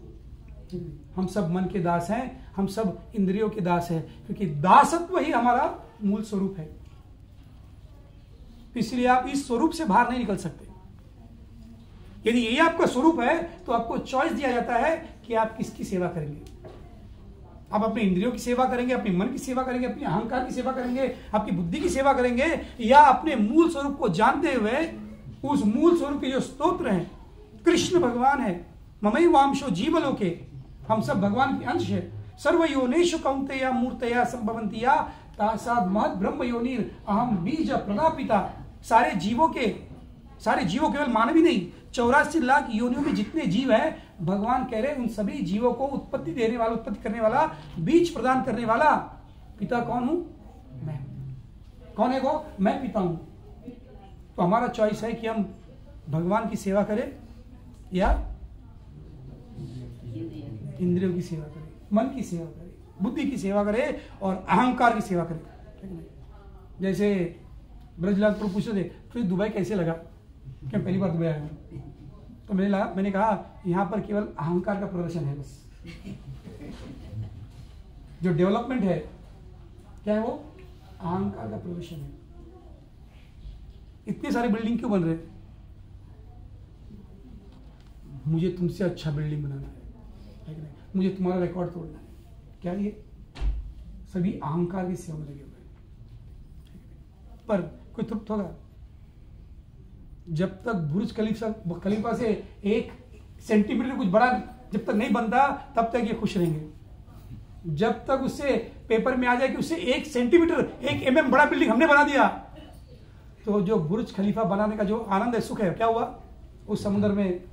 हम सब मन के दास हैं, हम सब इंद्रियों के दास हैं, क्योंकि दासत्व ही हमारा मूल स्वरूप है। इसलिए आप इस स्वरूप से बाहर नहीं निकल सकते। यदि ये आपका स्वरूप है तो आपको चॉइस दिया जाता है कि आप किसकी सेवा करेंगे। आप अपने इंद्रियों की सेवा करेंगे, अपने मन की सेवा करेंगे, अपने अहंकार की सेवा करेंगे, आपकी बुद्धि की सेवा करेंगे, या अपने मूल स्वरूप को जानते हुए उस मूल स्वरूप के जो स्तोत्र हैं, कृष्ण भगवान है, ममई वांशो जीवलोके, हम सब भगवान के अंश है, सर्वयोनिषु कौन्तेय मूर्तया संभवन्तिया तासाद महत् ब्रह्म योनिर अहम बीज प्रदापिता। सारे जीवों केवल मानवी नहीं, 84 लाख योनियों में जितने जीव हैं, भगवान कह रहे उन सभी जीवों को उत्पत्ति देने वाला, उत्पत्ति करने वाला, बीज प्रदान करने वाला पिता कौन हूं? मैं। कौन है वो? मैं पिता हूं। तो हमारा चॉइस है कि हम भगवान की सेवा करें या इंद्रियों की सेवा करें, मन की सेवा करें, बुद्धि की सेवा करें और अहंकार की सेवा करें। जैसे ब्रजलाल प्रभु पूछ रहे थे, फिर दुबई कैसे लगा? क्या पहली बार दुबई आया हूं, तो मैंने कहा यहां पर केवल अहंकार का प्रदर्शन है बस। जो डेवलपमेंट है क्या है? वो अहंकार का प्रदर्शन है। इतनी सारी बिल्डिंग क्यों बन रहे? मुझे तुमसे अच्छा बिल्डिंग बनाना है, मुझे तुम्हारा रिकॉर्ड तोड़ना है। क्या ये सभी अहंकार की सेवा में लगे हुए हैं। पर कोई तृप्त होगा? जब तक बुर्ज खलीफा से 1 सेंटीमीटर कुछ बड़ा जब तक नहीं बनता, तब तक ये खुश रहेंगे। जब तक उससे पेपर में आ जाए कि उससे 1 सेंटीमीटर 1 mm बड़ा बिल्डिंग हमने बना दिया, तो जो बुर्ज खलीफा बनाने का जो आनंद है, सुख है, क्या हुआ? उस समुद्र में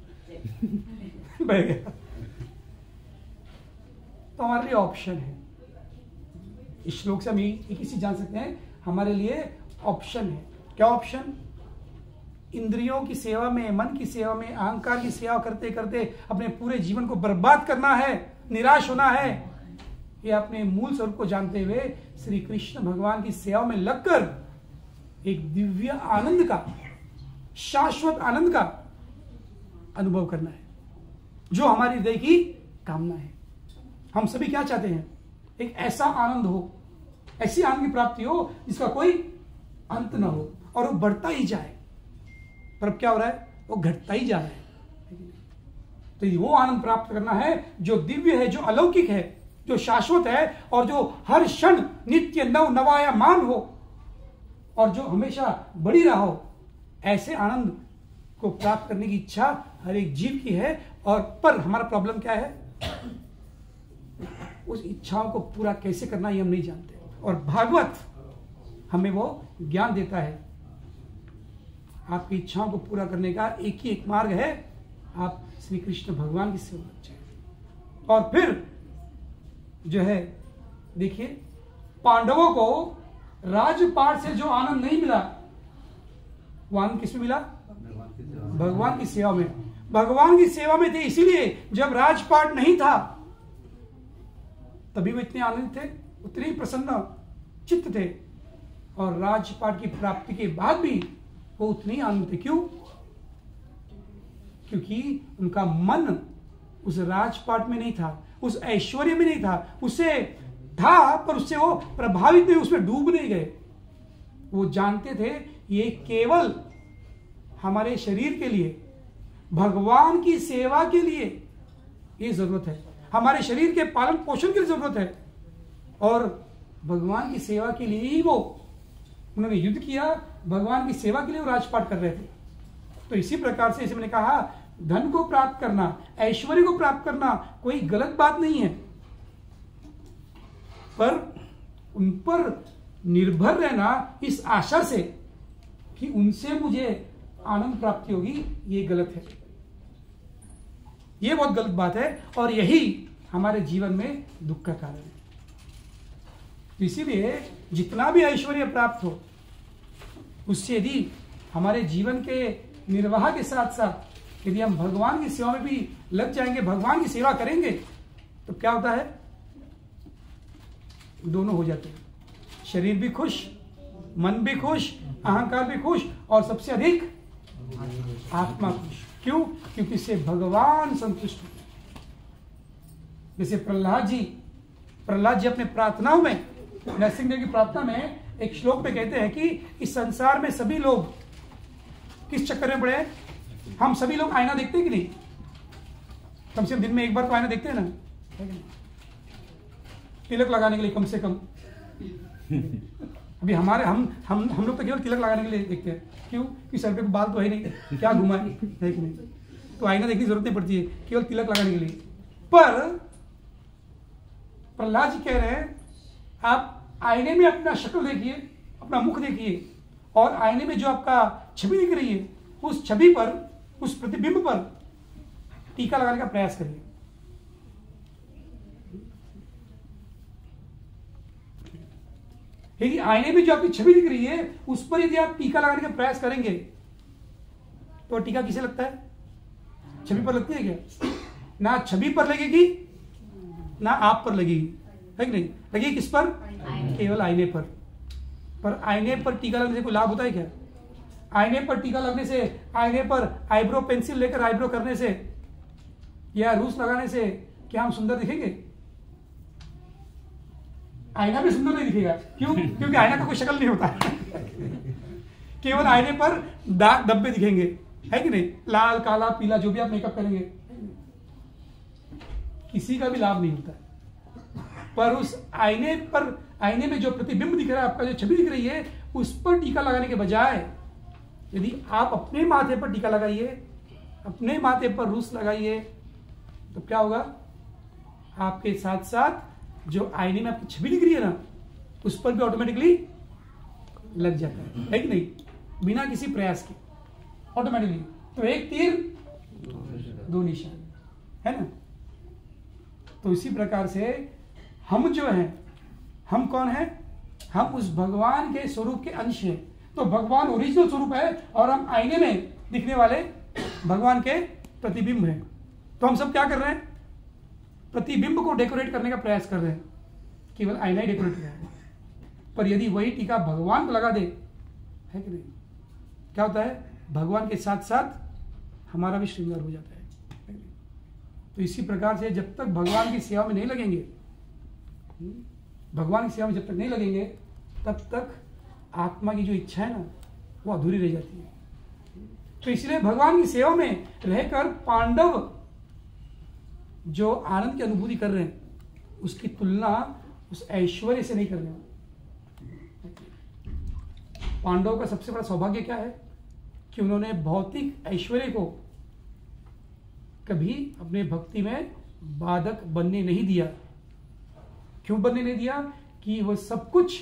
बह गया। तो हमारे लिए ऑप्शन है। इस श्लोक से हम एक ही चीज जान सकते हैं, हमारे लिए ऑप्शन है। क्या ऑप्शन? इंद्रियों की सेवा में, मन की सेवा में, अहंकार की सेवा करते करते अपने पूरे जीवन को बर्बाद करना है, निराश होना है, या अपने मूल स्वरूप को जानते हुए श्री कृष्ण भगवान की सेवा में लगकर एक दिव्य आनंद का, शाश्वत आनंद का अनुभव करना है, जो हमारी हृदय की कामना है। हम सभी क्या चाहते हैं? एक ऐसा आनंद हो, ऐसी आनंद की प्राप्ति हो जिसका कोई अंत ना हो और वो बढ़ता ही जाए। पर अब क्या हो रहा है? वो घटता ही जा रहा है। तो वो आनंद प्राप्त करना है जो दिव्य है, जो अलौकिक है, जो शाश्वत है, और जो हर क्षण नित्य नवायमान हो और जो हमेशा बढ़ी रहा हो। ऐसे आनंद को प्राप्त करने की इच्छा हर एक जीव की है। और पर हमारा प्रॉब्लम क्या है? उस इच्छाओं को पूरा कैसे करना ये हम नहीं जानते, और भागवत हमें वो ज्ञान देता है। आपकी इच्छाओं को पूरा करने का एक ही एक मार्ग है, आप श्री कृष्ण भगवान की सेवा करें। और फिर जो है, देखिए, पांडवों को राजपाट से जो आनंद नहीं मिला, वो आनंद किसमें मिला? भगवान की सेवा में। भगवान की सेवा में थे, इसीलिए जब राजपाट नहीं था तभी वो इतने आनंदित थे, उतने ही प्रसन्न चित्त थे, और राजपाट की प्राप्ति के बाद भी वो उतने ही आनंदित थे। क्यों? क्योंकि उनका मन उस राजपाट में नहीं था, उस ऐश्वर्य में नहीं था, उसे था, पर उससे वो प्रभावित नहीं, उसमें डूब नहीं गए। वो जानते थे ये केवल हमारे शरीर के लिए, भगवान की सेवा के लिए ये जरूरत है, हमारे शरीर के पालन पोषण की जरूरत है, और भगवान की सेवा के लिए ही वो उन्होंने युद्ध किया, भगवान की सेवा के लिए वो राजपाट कर रहे थे। तो इसी प्रकार से जैसे मैंने कहा, धन को प्राप्त करना, ऐश्वर्य को प्राप्त करना कोई गलत बात नहीं है, पर उन पर निर्भर रहना इस आशा से कि उनसे मुझे आनंद प्राप्ति होगी, ये गलत है, ये बहुत गलत बात है, और यही हमारे जीवन में दुख का कारण है। इसीलिए जितना भी ऐश्वर्य प्राप्त हो, उससे यदि हमारे जीवन के निर्वाह के साथ साथ यदि हम भगवान की सेवा में भी लग जाएंगे, भगवान की सेवा करेंगे, तो क्या होता है, दोनों हो जाते हैं, शरीर भी खुश, मन भी खुश, अहंकार भी खुश, और सबसे अधिक आत्मा खुश। क्यों? क्योंकि इससे भगवान संतुष्ट होते हैं। जैसे प्रहलाद जी अपने प्रार्थनाओं में, नरसिंह देव की प्रार्थना में एक श्लोक में कहते हैं कि इस संसार में सभी लोग किस चक्कर में पड़े हैं? हम सभी लोग आईना देखते हैं कि नहीं? कम से कम दिन में एक बार तो आईना देखते हैं ना, तिलक लगाने के लिए कम से कम। अभी हमारे हम लोग तो केवल तिलक लगाने के लिए देखते हैं। क्यों? कि सर पे बाल तो है नहीं, क्या घुमाए, है कि नहीं? तो आईना देखने की जरूरत नहीं पड़ती है, केवल तिलक लगाने के लिए। पर प्रहलाद जी कह रहे हैं, आप आईने में अपना शक्ल देखिए, अपना मुख देखिए, और आईने में जो आपका छवि दिख रही है, उस छवि पर, उस प्रतिबिंब पर टीका लगाने का प्रयास करिए। यदि आईने में जो आपकी छवि दिख रही है, उस पर यदि आप टीका लगाने का प्रयास करेंगे, तो टीका किसे लगता है? छवि पर लगती है क्या? ना छवि पर लगेगी, ना आप पर लगेगी, है कि नहीं? लगेगी किस पर? केवल आईने पर आईने पर टीका लगने से कोई लाभ होता है क्या? आईने पर टीका लगने से, आईने पर आईब्रो पेंसिल लेकर आईब्रो करने से या रूस लगाने से क्या हम सुंदर दिखेंगे? आईना भी सुंदर नहीं दिखेगा। क्यों? क्योंकि आईना का कोई शक्ल नहीं होता। केवल आईने पर दाग धब्बे दिखेंगे, है कि नहीं? लाल, काला, पीला, जो भी आप मेकअप करेंगे, किसी का भी लाभ नहीं होता। पर उस आईने पर, आईने में जो प्रतिबिंब दिख रहा है, आपका जो छवि दिख रही है, उस पर टीका लगाने के बजाय यदि आप अपने माथे पर टीका लगाइए, अपने माथे पर रूस लगाइए, तो क्या होगा? आपके साथ साथ जो आईने में आपकी छवि दिख रही है ना, उस पर भी ऑटोमेटिकली लग जाता है कि नहीं? बिना किसी प्रयास के ऑटोमेटिकली। तो एक तीर दो निशान, है ना? तो इसी प्रकार से हम जो हैं, हम कौन हैं? हम उस भगवान के स्वरूप के अंश हैं। तो भगवान ओरिजिनल स्वरूप है, और हम आईने में दिखने वाले भगवान के प्रतिबिंब हैं। तो हम सब क्या कर रहे हैं? प्रतिबिंब को डेकोरेट करने का प्रयास कर रहे हैं, केवल आईना ही डेकोरेट किया है। पर यदि वही टीका भगवान को लगा दे, है कि नहीं, क्या होता है? भगवान के साथ साथ हमारा भी श्रृंगार हो जाता है। तो इसी प्रकार से जब तक भगवान की सेवा में नहीं लगेंगे, भगवान की सेवा में जब तक नहीं लगेंगे, तब तक आत्मा की जो इच्छा है ना, वो अधूरी रह जाती है। तो इसलिए भगवान की सेवा में रहकर पांडव जो आनंद की अनुभूति कर रहे हैं, उसकी तुलना उस ऐश्वर्य से नहीं करने वाले। पांडवों का सबसे बड़ा सौभाग्य क्या है? कि उन्होंने भौतिक ऐश्वर्य को कभी अपने भक्ति में बाधक बनने नहीं दिया। क्यों बनने नहीं दिया? कि वो सब कुछ,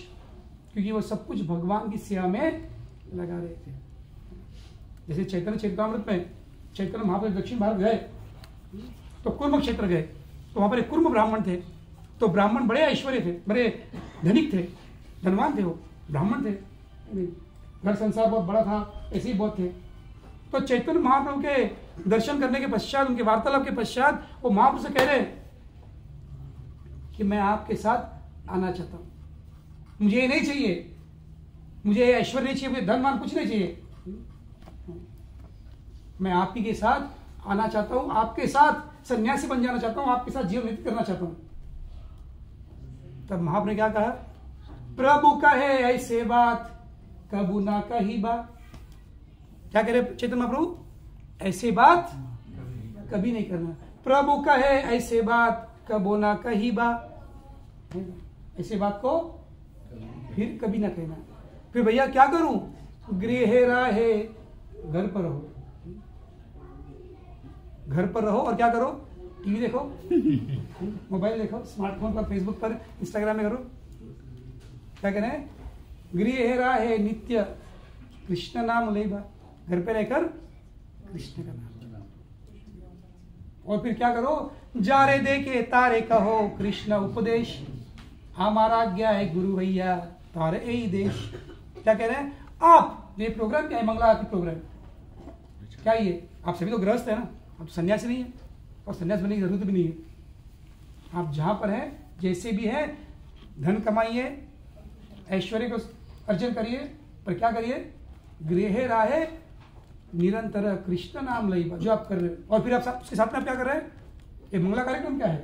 क्योंकि वो सब कुछ भगवान की सेवा में लगा रहे थे। जैसे चैतन्य चरितामृत में चैतन्य महाप्रभु दक्षिण भारत गए, तो कुर्म क्षेत्र गए, तो वहां पर एक कुर्म ब्राह्मण थे। तो ब्राह्मण बड़े ऐश्वर्य थे, बड़े धनिक थे, धनवान थे, वो ब्राह्मण थे, घर संसार बहुत बड़ा था, ऐसे ही बहुत थे। तो चैतन्य महाप्रभु के दर्शन करने के पश्चात, उनके वार्तालाप के पश्चात, वो महाप्रभु से कह रहे कि मैं आपके साथ आना चाहता हूं, मुझे ये नहीं चाहिए, मुझे ऐश्वर्य नहीं चाहिए, मुझे धनवान कुछ नहीं चाहिए, मैं आप ही के साथ आना चाहता हूं, आपके साथ सन्यासी बन जाना चाहता हूं, आपके साथ जीवन व्यतीत करना चाहता हूं। तब महाप्रभु ने क्या कहा, प्रभु कहे ऐसे बात कबू ना कही बात। क्या कह रहे चैतन्य महाप्रभु, ऐसे बात कभी नहीं करना। प्रभु कहे ऐसे बात कबो ना कही बात, ऐसे बात को फिर कभी ना कहना। फिर भैया क्या करूं, गृह राहे, घर पर रहो, घर पर रहो और क्या करो, टीवी देखो, मोबाइल देखो, स्मार्टफोन पर, फेसबुक पर, इंस्टाग्राम में करो। क्या कह रहे हैं, गृह राहे नित्य कृष्ण नाम लेबा, घर पे रहकर कृष्ण का नाम। और फिर क्या करो, जारे देखे तारे कहो कृष्ण उपदेश, हमारा आज्ञा है गुरु भैया तारे यही देश। क्या कह रहे हैं आप, ये प्रोग्राम क्या है, मंगला आरती प्रोग्राम क्या ये, आप सभी तो गृहस्थ है ना, आप सन्यासी नहीं है और सन्यास बनने की जरूरत भी नहीं है। आप जहां पर हैं जैसे भी है, धन कमाइए, ऐश्वर्य को अर्जन करिए, पर क्या करिए, गृह राहे निरंतर कृष्ण नाम लई, जो आप कर रहे हो। और फिर आप उसके साथ में आप क्या कर रहे हैं, ये मंगला कार्यक्रम क्या है,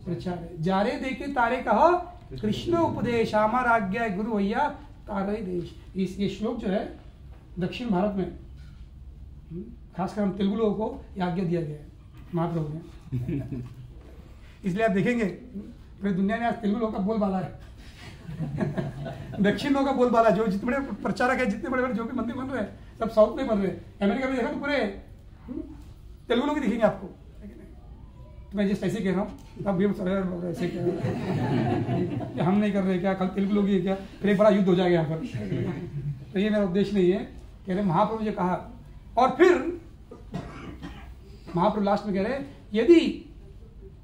प्रचार है। जारे देखे तारे कहो कृष्ण उपदेश, हमार आज्ञा है गुरु भैया तारे देश। ये श्लोक जो है दक्षिण भारत में, खासकर हम तेलुगु लोगों को ये आज्ञा दिया गया है महाप्रभु ने। इसलिए आप देखेंगे पूरी दुनिया में आज तेलुगु लोगों का बोलबाला है, दक्षिण लोगों का बोलबाला। जो जितने बड़े प्रचारक है, जितने बड़े बड़े जो भी मंदिर बन रहे हैं, सब साउथ में बन रहे हैं। अमेरिका में देखा तो पूरे तेलुगु लोग ही दिखेंगे आपको। तो मैं जिस ऐसे कह रहा हूँ, अब भी ऐसे कह रहे हैं हम नहीं कर रहे क्या, कल तेलुगु लोग ही क्या, फिर एक बड़ा युद्ध हो जाएगा यहाँ पर। तो ये मेरा उद्देश्य नहीं है। कह रहे महाप्रभु जी कहा, और फिर महाप्रभु लास्ट में कह रहे, यदि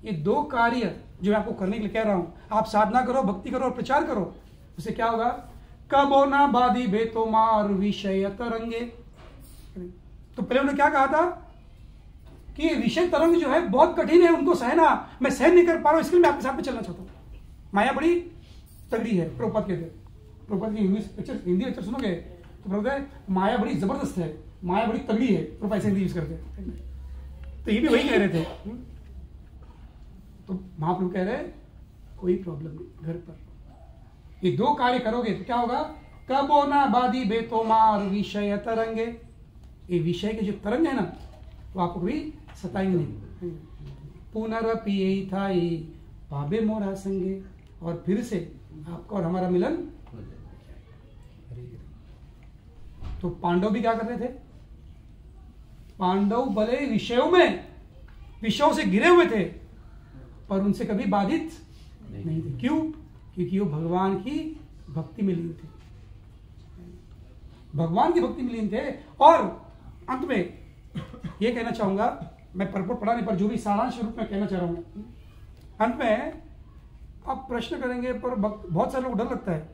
ये दो कार्य जो मैं आपको करने के लिए कह रहा हूं, आप साधना करो, भक्ति करो और प्रचार करो, उससे क्या होगा, कबो ना बादी बेतो मार विषय तरंगे। तो पहले उन्होंने क्या कहा था कि विषय तरंग जो है बहुत कठिन है, उनको सहना, मैं सहन नहीं कर पा रहा हूं, इसलिए मैं आपके साथ में चलना चाहता हूं। माया बड़ी तगड़ी है, प्रभुपाद कहते हैं। प्रभुपाद की हिंदी लेक्चर सुनोगे तो प्रभुपाद माया बड़ी जबरदस्त है, माया बड़ी तगड़ी है, प्रभुपाद ऐसे हिंदी यूज करते हैं। तो ये भी वही कह रहे थे। तो महाप्रभु कह रहे कोई प्रॉब्लम नहीं, घर पर ये दो कार्य करोगे तो क्या होगा, कबो ना बादी बेतो मार विषय तरंगे। ये विषय के जो तरंग है ना, वो आपको भी सताएंगे नहीं। पुनरपि यही था पाबे मोरा संगे, और फिर से आपका और हमारा मिलन। तो पांडव भी क्या कर रहे थे, पांडव भले विषयों में, विषयों से घिरे हुए थे, पर उनसे कभी बाधित नहीं थे। क्यों, क्योंकि वो भगवान की भक्ति में लीन थे, भगवान की भक्ति में लीन थे। और अंत में ये कहना चाहूंगा, मैं परपट पढ़ा नहीं, पर जो भी सारांश रूप में कहना चाह रहा हूं, अंत में आप प्रश्न करेंगे, पर बहुत सारे लोग डर लगता है,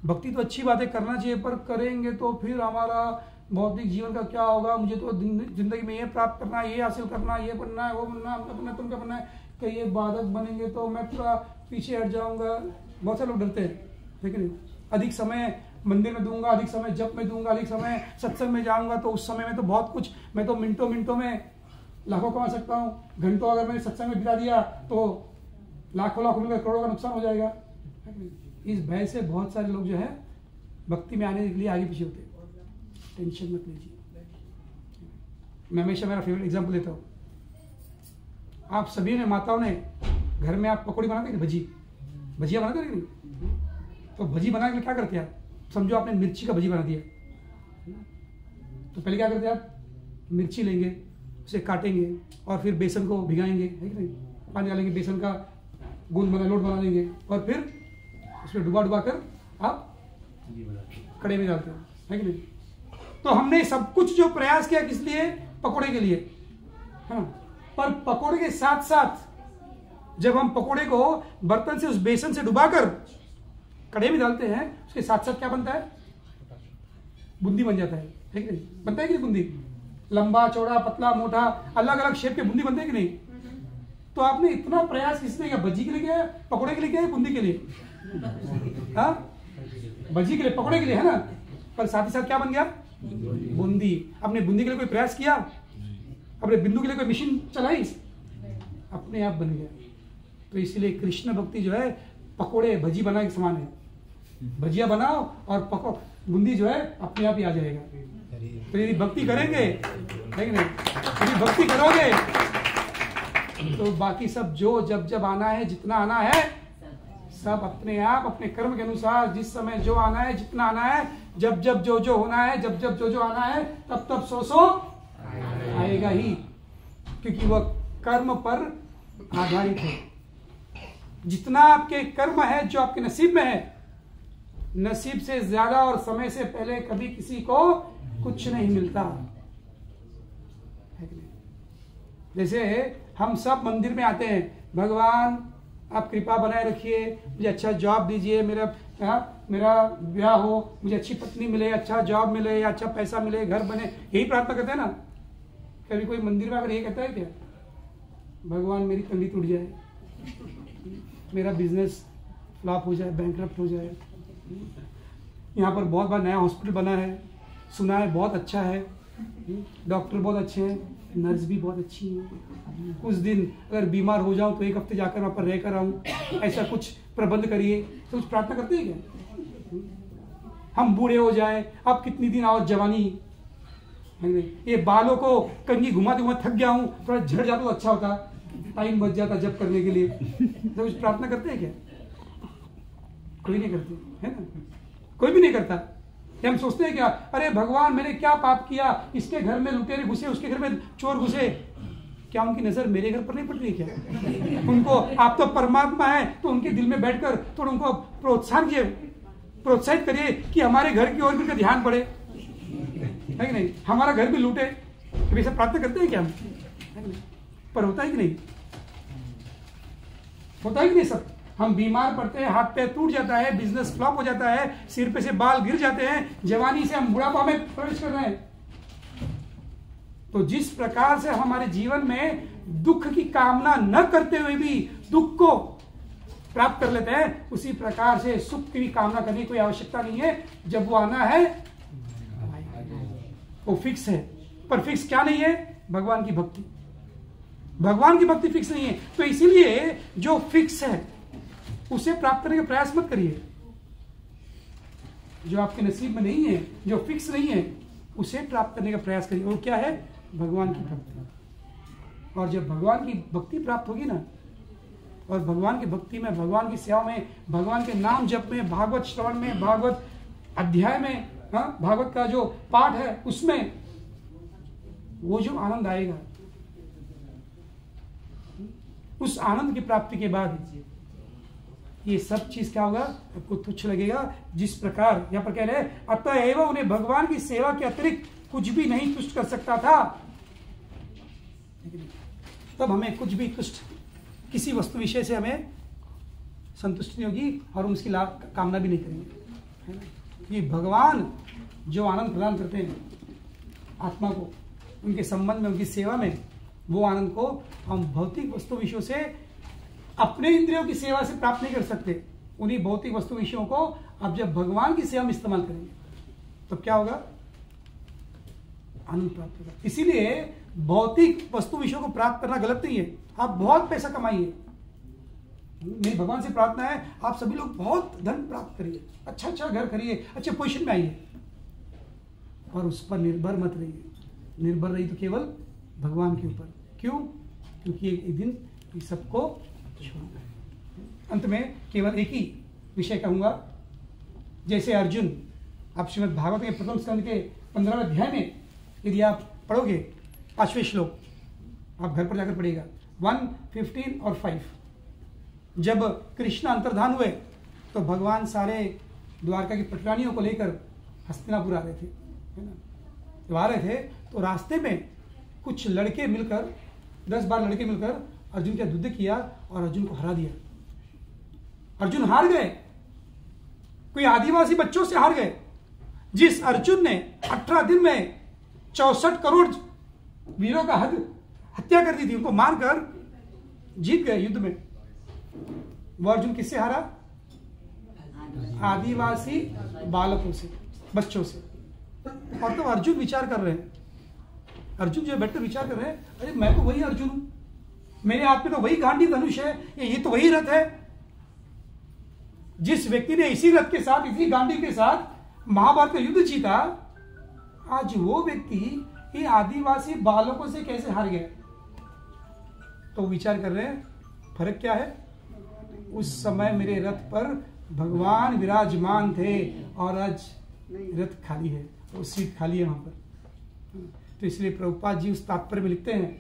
भक्ति तो अच्छी बात है, करना चाहिए, पर करेंगे तो फिर हमारा भौतिक जीवन का क्या होगा, मुझे तो जिंदगी में ये प्राप्त करना है, ये हासिल करना है, ये बनना है, वो बनना है, अपना तुमका बनना है, कहीं ये बाधक बनेंगे तो मैं पूरा पीछे हट जाऊंगा। बहुत सारे लोग डरते हैं, लेकिन अधिक समय मंदिर में दूंगा, अधिक समय जप में दूंगा, अधिक समय सत्संग में जाऊंगा, तो उस समय में तो बहुत कुछ, मैं तो मिनटों में लाखों कमा सकता हूँ। घंटों अगर मैंने सत्संग में बिता दिया तो लाखों रुपये करोड़ों का नुकसान हो जाएगा। इस भय से बहुत सारे लोग जो है भक्ति में आने के लिए आगे पीछे होते हैं। टेंशन मत लीजिए। मैं हमेशा मेरा फेवरेट एग्जाम्पल देता हूँ। आप सभी ने, माताओं ने घर में आप पकौड़ी बनाते हैं, भजिया बनाते हैं नहीं? तो भजी बना के क्या करते हैं आप, समझो आपने मिर्ची का भजी बना दिया, तो पहले क्या करते हैं आप, मिर्ची लेंगे, उसे काटेंगे और फिर बेसन को भिगाएंगे, है कि नहीं, पानी डालेंगे, बेसन का गूंद लोट बना लेंगे, और फिर उसमें डुबा कर आप कड़े में डालते हैं, है कि नहीं। तो हमने सब कुछ जो प्रयास किया किस लिए, पकोड़े के लिए, है ना। पर पकोड़े के साथ साथ जब हम पकोड़े को बर्तन से उस बेसन से डुबाकर कड़े में डालते हैं, उसके साथ साथ क्या बनता है, बूंदी बन जाता है कि नहीं, बनता है कि नहीं बूंदी, लंबा चौड़ा पतला मोटा अलग अलग शेप के बूंदी बनते हैं कि नहीं। तो आपने इतना प्रयास किसने किया, भजी के लिए किया, पकोड़े के लिए किया, बूंदी के लिए, हाँ भजी के लिए, पकोड़े के लिए, है ना। पर साथ ही साथ क्या बन गया, बूंदी। आपने बूंदी के लिए कोई प्रयास किया, अपने बिंदु के लिए कोई मशीन चलाई, अपने आप बन गया। तो इसीलिए कृष्ण भक्ति जो है पकोड़े भजी बनाने के समान है। भजिया बनाओ और पको, बूंदी जो है अपने आप ही आ जाएगा। तो यदि भक्ति करेंगे, है कि नहीं, यदि भक्ति करोगे तो बाकी सब जो जब जब आना है, जितना आना है, सब अपने आप अपने कर्म के अनुसार जिस समय जो आना है, जितना आना है, जब जब जो जो होना है, जब जब जो जो आना है, तब तब सो आएगा ही, क्योंकि वह कर्म पर आधारित है। जितना आपके कर्म है, जो आपके नसीब में है, नसीब से ज्यादा और समय से पहले कभी किसी को कुछ नहीं मिलता है। जैसे हम सब मंदिर में आते हैं, भगवान आप कृपा बनाए रखिए, मुझे अच्छा जॉब दीजिए, मेरा ब्याह हो, मुझे अच्छी पत्नी मिले, अच्छा जॉब मिले, या अच्छा पैसा मिले, घर बने, यही प्रार्थना करते हैं ना। कभी कोई मंदिर में आकर ये कहता है क्या, भगवान मेरी तंगी टूट जाए, मेरा बिजनेस फ्लॉप हो जाए, बैंकरप्ट हो जाए, यहाँ पर बहुत बार नया हॉस्पिटल बना है, सुना है बहुत अच्छा है, डॉक्टर बहुत अच्छे हैं, नर्स भी बहुत अच्छी है, कुछ दिन अगर बीमार हो जाऊं तो एक हफ्ते जाकर वहाँ पर रहकर आऊं, ऐसा कुछ प्रबंध करिए। तो कुछ प्रार्थना करते हैं क्या? हम बूढ़े हो जाए, अब कितनी दिन और जवानी, ये बालों को कंघी घुमाते घुमाते थक गया हूं, थोड़ा झड़ जाता तो अच्छा होता, टाइम बच जाता जब करने के लिए। तो कुछ प्रार्थना करते हैं क्या? कोई नहीं करते, है ना, कोई भी नहीं करता। हम सोचते हैं क्या, अरे भगवान मैंने क्या पाप किया, इसके घर में लुटेरे घुसे, उसके घर में चोर घुसे, क्या उनकी नजर मेरे घर पर नहीं पड़ रही क्या? उनको, आप तो परमात्मा है, तो उनके दिल में बैठकर थोड़ा उनको प्रोत्साहित करिए कि हमारे घर की ओर भी ध्यान पड़े, है कि नहीं, हमारा घर भी लूटे। कभी ऐसा प्रार्थना करते हैं क्या हम? पर होता है कि नहीं, होता है कि नहीं सब? हम बीमार पड़ते हैं, हाथ पैर टूट जाता है, बिजनेस फ्लॉप हो जाता है, सिर पे से बाल गिर जाते हैं, जवानी से हम बुढ़ापा में प्रवेश कर रहे हैं। तो जिस प्रकार से हमारे जीवन में दुख की कामना न करते हुए भी दुख को प्राप्त कर लेते हैं, उसी प्रकार से सुख की भी कामना करने की कोई आवश्यकता नहीं है। जब वो आना है वो फिक्स है। पर फिक्स क्या नहीं है? भगवान की भक्ति। भगवान की भक्ति फिक्स नहीं है, तो इसीलिए जो फिक्स है उसे प्राप्त करने का प्रयास मत करिए। जो आपके नसीब में नहीं है, जो फिक्स नहीं है, उसे प्राप्त करने का प्रयास करिए। वो क्या है? भगवान की भक्ति। और जब भगवान की भक्ति प्राप्त होगी ना, और भगवान की भक्ति में, भगवान की सेवा में, भगवान के नाम जप में, भागवत श्रवण में, भागवत अध्याय में, भागवत का जो पाठ है उसमें वो जो आनंद आएगा, उस आनंद की प्राप्ति के बाद ये सब चीज क्या होगा? आपको तुच्छ लगेगा। जिस प्रकार यहां पर कह रहे हैं, अतएव उन्हें भगवान की सेवा के अतिरिक्त कुछ भी नहीं तुष्ट कर सकता था। तब हमें कुछ भी तुष्ट, किसी वस्तु विषय से हमें संतुष्टि नहीं होगी और हम उसकी लाभ कामना भी नहीं करेंगे, है ना। ये भगवान जो आनंद प्रदान करते हैं आत्मा को, उनके संबंध में, उनकी सेवा में, वो आनंद को हम भौतिक वस्तु विषयों से, अपने इंद्रियों की सेवा से प्राप्त नहीं कर सकते। उन्हीं भौतिक वस्तु विषयों को अब जब भगवान की सेवा में इस्तेमाल करेंगे तो क्या होगा? आनंद प्राप्त होगा। इसीलिए भौतिक वस्तु विषयों को प्राप्त करना गलत नहीं है। आप बहुत पैसा कमाइए, मेरी भगवान से प्रार्थना है, आप सभी लोग बहुत धन प्राप्त करिए, अच्छा अच्छा घर करिए, अच्छे पोजीशन में आइए, और उस पर निर्भर मत रहिए। निर्भर रही तो केवल भगवान के ऊपर। क्यों? क्योंकि एक दिन ये सबको छोड़ना है। अंत में केवल एक ही विषय कहूंगा। जैसे अर्जुन, आप श्रीमद् भागवत के प्रथम स्कंद के 15वें अध्याय में यदि आप पढ़ोगे, 5वें श्लोक, आप घर पर जाकर पढ़िएगा, 1, 15 और 5। जब कृष्ण अंतर्धान हुए तो भगवान सारे द्वारका की पटरानियों को लेकर हस्तिनापुर आ रहे थे, है ना। जब आ रहे थे तो रास्ते में कुछ लड़के मिलकर, 10-12 लड़के मिलकर अर्जुन का युद्ध किया और अर्जुन को हरा दिया। अर्जुन हार गए, कोई आदिवासी बच्चों से हार गए। जिस अर्जुन ने 18 दिन में 64 करोड़ वीरों का हत्या कर दी थी, उनको मारकर जीत गए युद्ध में, वो अर्जुन किससे हारा? आदिवासी बालकों से, बच्चों से। और तो अर्जुन विचार कर रहे हैं, अर्जुन जो बैठकर विचार कर रहे हैं, अरे मैं तो वही अर्जुन हूं, मेरे हाथ में तो वही गांडी धनुष है, ये तो वही रथ है, जिस व्यक्ति ने इसी रथ के साथ, इसी गांडी के साथ महाभारत का युद्ध जीता, आज वो व्यक्ति इन आदिवासी बालकों से कैसे हार गया? तो विचार कर रहे हैं फर्क क्या है? उस समय मेरे रथ पर भगवान विराजमान थे और आज रथ खाली है, वो सीट खाली है वहां पर। तो इसलिए प्रभुपाद जी उस तात्पर्य में लिखते हैं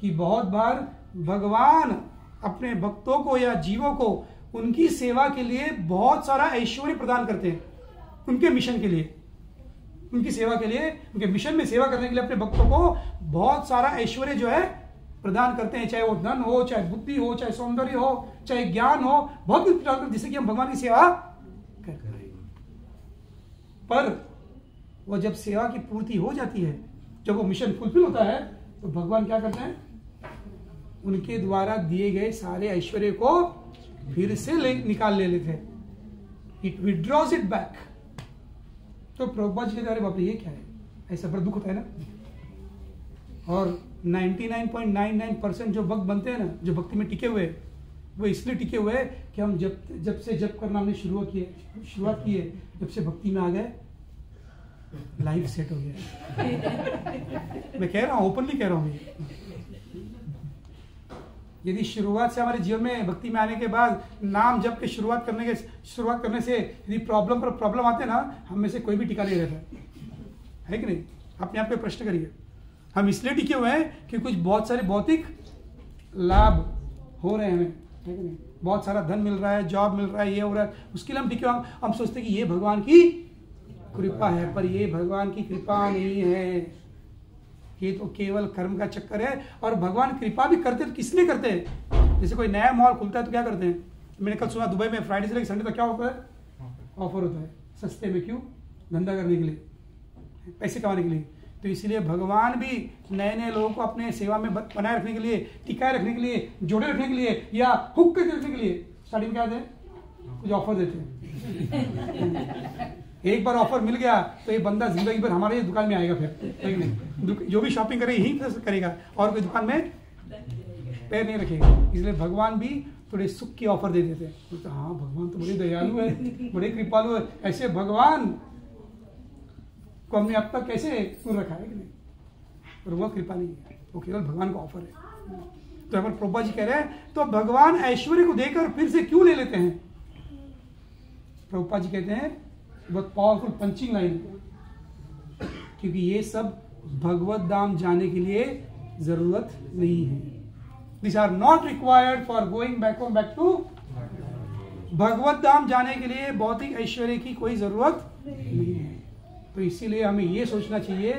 कि बहुत बार भगवान अपने भक्तों को या जीवों को उनकी सेवा के लिए बहुत सारा ऐश्वर्य प्रदान करते हैं, उनके मिशन के लिए, उनकी सेवा के लिए, उनके मिशन में सेवा करने के लिए अपने भक्तों को बहुत सारा ऐश्वर्य जो है प्रदान करते हैं, चाहे वो धन हो, चाहे बुद्धि हो, चाहे सौंदर्य हो, चाहे ज्ञान हो, बहुत कुछ प्रदान करते हैं जिससे कि हम भगवान की सेवा करते हैं। पर वो जब सेवा की पूर्ति हो जाती है, जब वो मिशन फुलफिल होता है, तो भगवान क्या करते हैं? उनके द्वारा दिए गए सारे ऐश्वर्य को फिर से निकाल ले लेते हैं। It withdraws it back. तो प्रभुपाद जी कहते हैं, अरे बाप रे, ये क्या है? ऐसा बड़ा दुख होता है ना। और 99.99% जो भक्त बनते हैं ना, जो भक्ति में टिके हुए, वो इसलिए टिके हुए कि हम जब से जप करना हमने शुरुआत की है, जब से भक्ति में आ गए, लाइफ सेट हो गया। मैं कह रहा हूं, ओपनली कह रहा हूं। यदि शुरुआत से हमारे जीवन में भक्ति में आने के बाद नाम जप के शुरुआत करने से यदि प्रॉब्लम पर प्रॉब्लम आते ना, हम में से कोई भी टिका नहीं रहता है कि नहीं? अपने आप पे प्रश्न करिए। हम इसलिए टिके हुए हैं कि कुछ बहुत सारे भौतिक लाभ हो रहे हैं हमें, है कि नहीं? बहुत सारा धन मिल रहा है, जॉब मिल रहा है, ये हो रहा है, उसके लिए हम टिके हुए। हम सोचते हैं कि ये भगवान की कृपा है, पर ये भगवान की कृपा नहीं है, ये तो केवल कर्म का चक्कर है। और भगवान कृपा भी करते तो किस लिए करते हैं? जैसे कोई नया मॉल खुलता है तो क्या करते हैं? मैंने कल सुना दुबई में फ्राइडे से लेकर संडे तक क्या होता है? ऑफर होता है सस्ते में। क्यों? धंधा करने के लिए, पैसे कमाने के लिए। तो इसलिए भगवान भी नए नए लोगों को अपने सेवा में बनाए रखने के लिए, टिकाए रखने के लिए, जोड़े रखने के लिए, या हुक करके रखने के लिए स्टार्टिंग क्या देते हैं? कुछ ऑफर देते हैं। एक बार ऑफर मिल गया तो ये बंदा जिंदगी भर हमारे दुकान में आएगा फिर, नहीं? जो भी शॉपिंग करे यही करेगा और कोई दुकान में पैर नहीं रखेगा। इसलिए भगवान भी थोड़े सुख की ऑफर दे देते हैं। तो हाँ, भगवान तो बड़े दयालु है, बड़े कृपालु है। ऐसे भगवान को हमने अब तक कैसे सुन रखा है कि नहीं? और वो कृपा नहीं है, वो केवल भगवान का ऑफर है। तो अगर प्रभुपाद जी कह रहे हैं तो भगवान ऐश्वर्य को देकर फिर से क्यों ले लेते हैं? प्रभुपाद जी कहते हैं, बहुत पावरफुल पंचिंग लाइन है, क्योंकि ये सब भगवत धाम जाने के लिए जरूरत नहीं है। This are not required for going back to. Bhagwat Dham जाने के लिए भौतिक ऐश्वर्य की कोई जरूरत नहीं है। तो इसीलिए हमें ये सोचना चाहिए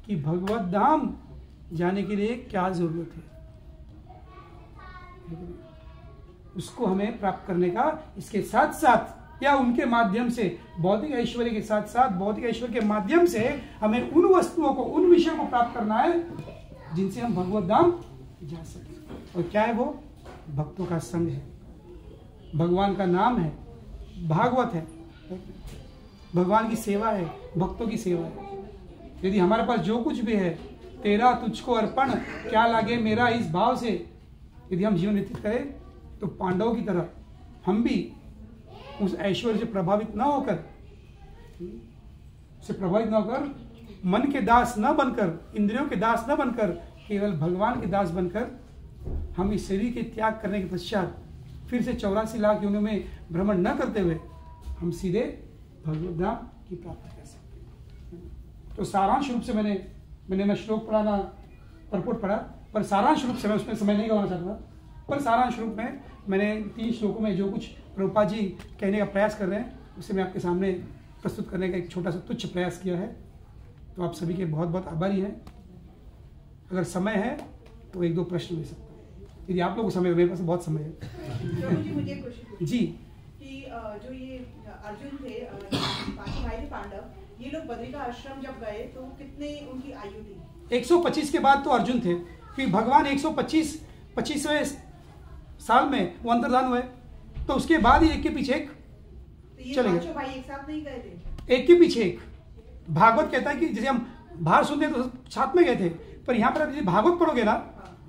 कि भगवत धाम जाने के लिए क्या जरूरत है, उसको हमें प्राप्त करने का। इसके साथ साथ या उनके माध्यम से, भौतिक ऐश्वर्य के साथ साथ भौतिक ऐश्वर्य के माध्यम से हमें उन वस्तुओं को, उन विषयों को प्राप्त करना है जिनसे हम भगवत धाम जा सके। और क्या है वो? भक्तों का संग है, भगवान का नाम है, भागवत है, भगवान की सेवा है, भक्तों की सेवा है। यदि हमारे पास जो कुछ भी है, तेरा तुझको अर्पण क्या लागे मेरा, इस भाव से यदि हम जीवन व्यतीत करें, तो पांडवों की तरह हम भी उस ऐश्वर्य से प्रभावित न होकर, मन के दास न बनकर, इंद्रियों के दास न बनकर, केवल भगवान के दास बनकर हम इस शरीर के त्याग करने के पश्चात फिर से 84 लाख योनियों में भ्रमण न करते हुए हम सीधे भगवत धाम की प्राप्ति कर सकते हैं। तो सारांश रूप से मैंने न श्लोक पढ़ा ना परपोट पढ़ा, पर सारांश रूप से मैं उसमें समय नहीं गवाना चाहता, पर सारांश रूप में मैंने 3 श्लोकों में जो कुछ प्रभुपाद जी कहने का प्रयास कर रहे हैं उसे मैं आपके सामने प्रस्तुत करने का एक छोटा सा तुच्छ प्रयास किया है। तो आप सभी के बहुत बहुत आभारी हैं। अगर समय है तो 1-2 प्रश्न ले सकते हैं, यदि आप लोगों को समय है। मेरे पास बहुत समय है जी। कि जो ये अर्जुन थे, बाकी भाई थे पांडव, ये लोग बद्रिका आश्रम जब गए तो कितने उनकी आयु थी? 125 के बाद तो अर्जुन थे, फिर भगवान 125वें साल में वो अंतर्धान हुए, तो उसके बाद ही एक के पीछे एक चले गए। भाई एक साथ नहीं गए थे, एक के पीछे एक। भागवत कहता है कि जैसे हम बाहर सुनते हैं तो साथ में गए थे, पर यहाँ पर यदि भागवत पढ़ोगे ना,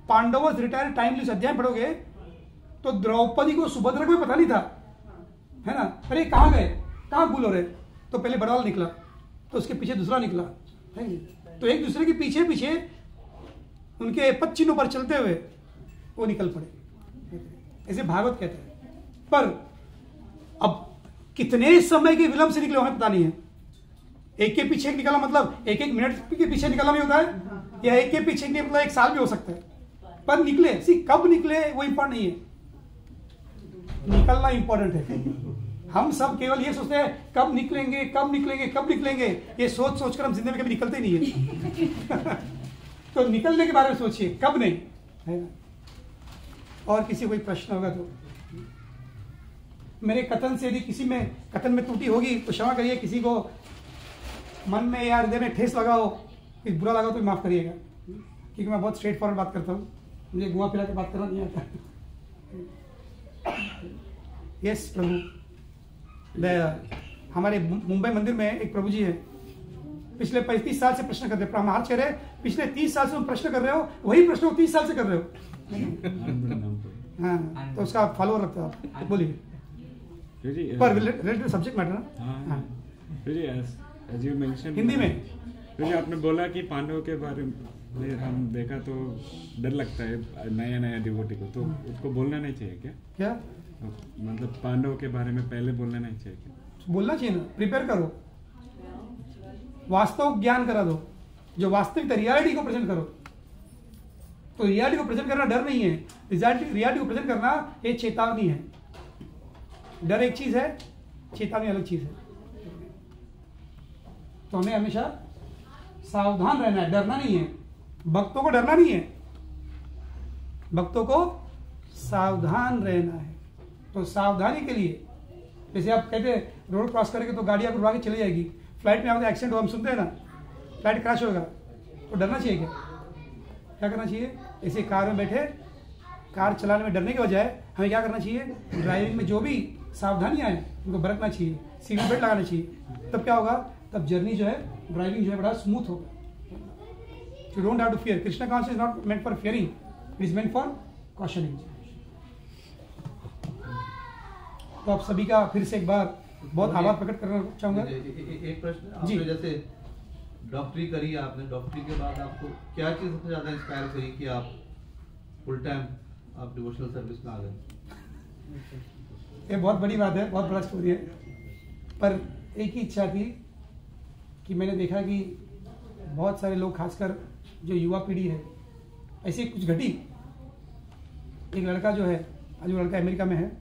पांडव रिटायर टाइमली अध्याय पढ़ोगे तो द्रौपदी को, सुभद्रा को भी पता नहीं था है ना, अरे कहाँ गए, कहाँ भूल हो रहे, तो पहले बड़ा वाला निकला तो उसके पीछे दूसरा निकला, है तो एक दूसरे के पीछे पीछे उनके पद चिन्हों पर चलते हुए वो निकल पड़े, ऐसे भागवत कहते हैं। पर अब कितने समय के विलंब से निकले हमें पता नहीं है। एक के पीछे एक निकला मतलब एक एक मिनट के पीछे निकलना भी होता है, या एक के पीछे मतलब एक साल भी हो सकता है, पर निकले कब निकले वो इंपॉर्टेंट नहीं है, निकलना इंपॉर्टेंट है। हम सब केवल ये सोचते हैं कब निकलेंगे कब निकलेंगे कब निकलेंगे, ये सोच सोचकर हम जिंदगी में कभी निकलते नहीं है। तो निकलने के बारे में सोचिए, कब नहीं, है ना। और किसी कोई प्रश्न होगा तो मेरे कथन से यदि किसी में कथन में त्रुटि होगी तो क्षमा करिए, किसी को मन में या हृदय में ठेस लगा हो, कुछ बुरा लगा तो माफ करिएगा, क्योंकि मैं बहुत स्ट्रेट फॉरवर्ड बात करता हूँ, मुझे घुमा फिरा के बात करना नहीं आता। यस प्रभु, हमारे मुंबई मंदिर में एक प्रभु जी है, पिछले 35 साल से प्रश्न कर रहे हैं, हाथ रहे पिछले 30 साल से तुम प्रश्न कर रहे हो, वही प्रश्न को 30 साल से कर रहे हो। हाँ, तो उसका फॉलोअर रखते हो आप, बोलिए। पर रिलेटेड सब्जेक्ट मैटर ना। As you mentioned, हिंदी में फिर आपने बोला कि पांडवों के बारे में हम देखा तो डर लगता है नया नया डिवोटी को, तो उसको बोलना नहीं चाहिए क्या? क्या मतलब पांडवों के बारे में पहले बोलना नहीं चाहिए क्या? बोलना चाहिए ना, प्रिपेयर करो, वास्तव ज्ञान करा दो, जो वास्तविक रियलिटी को प्रेजेंट करो। तो रियलिटी को प्रेजेंट करना डर नहीं है, रियलिटी को प्रेजेंट करना ये चेतावनी है। डर एक चीज है, चेतावनी अलग चीज है। तो हमें हमेशा सावधान रहना है, डरना नहीं है, भक्तों को डरना नहीं है, भक्तों को सावधान रहना है। तो सावधानी के लिए, जैसे आप कहते हैं रोड क्रॉस करेंगे तो गाड़ी आपको उड़ा के चली जाएगी, फ्लाइट में आपका एक्सीडेंट हो, हम सुनते हैं ना, फ्लाइट क्रैश होगा, तो डरना चाहिए क्या करना चाहिए? ऐसे कार में बैठे कार चलाने में डरने के बजाय हमें क्या करना चाहिए? ड्राइविंग में जो भी सावधानियां हैं उनको बरतना चाहिए, सीट बेल्ट लगाना चाहिए। तब क्या होगा? तब जर्नी जो है, ड्राइविंग जो है बड़ा स्मूथ होगा। You don't have to fear. Krishna conscious is not meant for fearing, it is meant for cautioning. तो आप सभी का फिर से एक बार बहुत आभार प्रकट करना चाहूंगा। एक प्रश्न, जी। आपने जैसे डॉक्टरी करी, आपने डॉक्टरी के बाद आपको क्या चीज सबसे ज्यादा इंस्पायर करी कि आप फुल टाइम आप डिवोशनल सर्विस में आ गए? ये बहुत बड़ी बात है, बहुत बड़ा स्टोरी है, पर एक ही इच्छा थी कि मैंने देखा कि बहुत सारे लोग, खासकर जो युवा पीढ़ी है, ऐसी कुछ घटी। एक लड़का जो है, आज वो लड़का अमेरिका में है,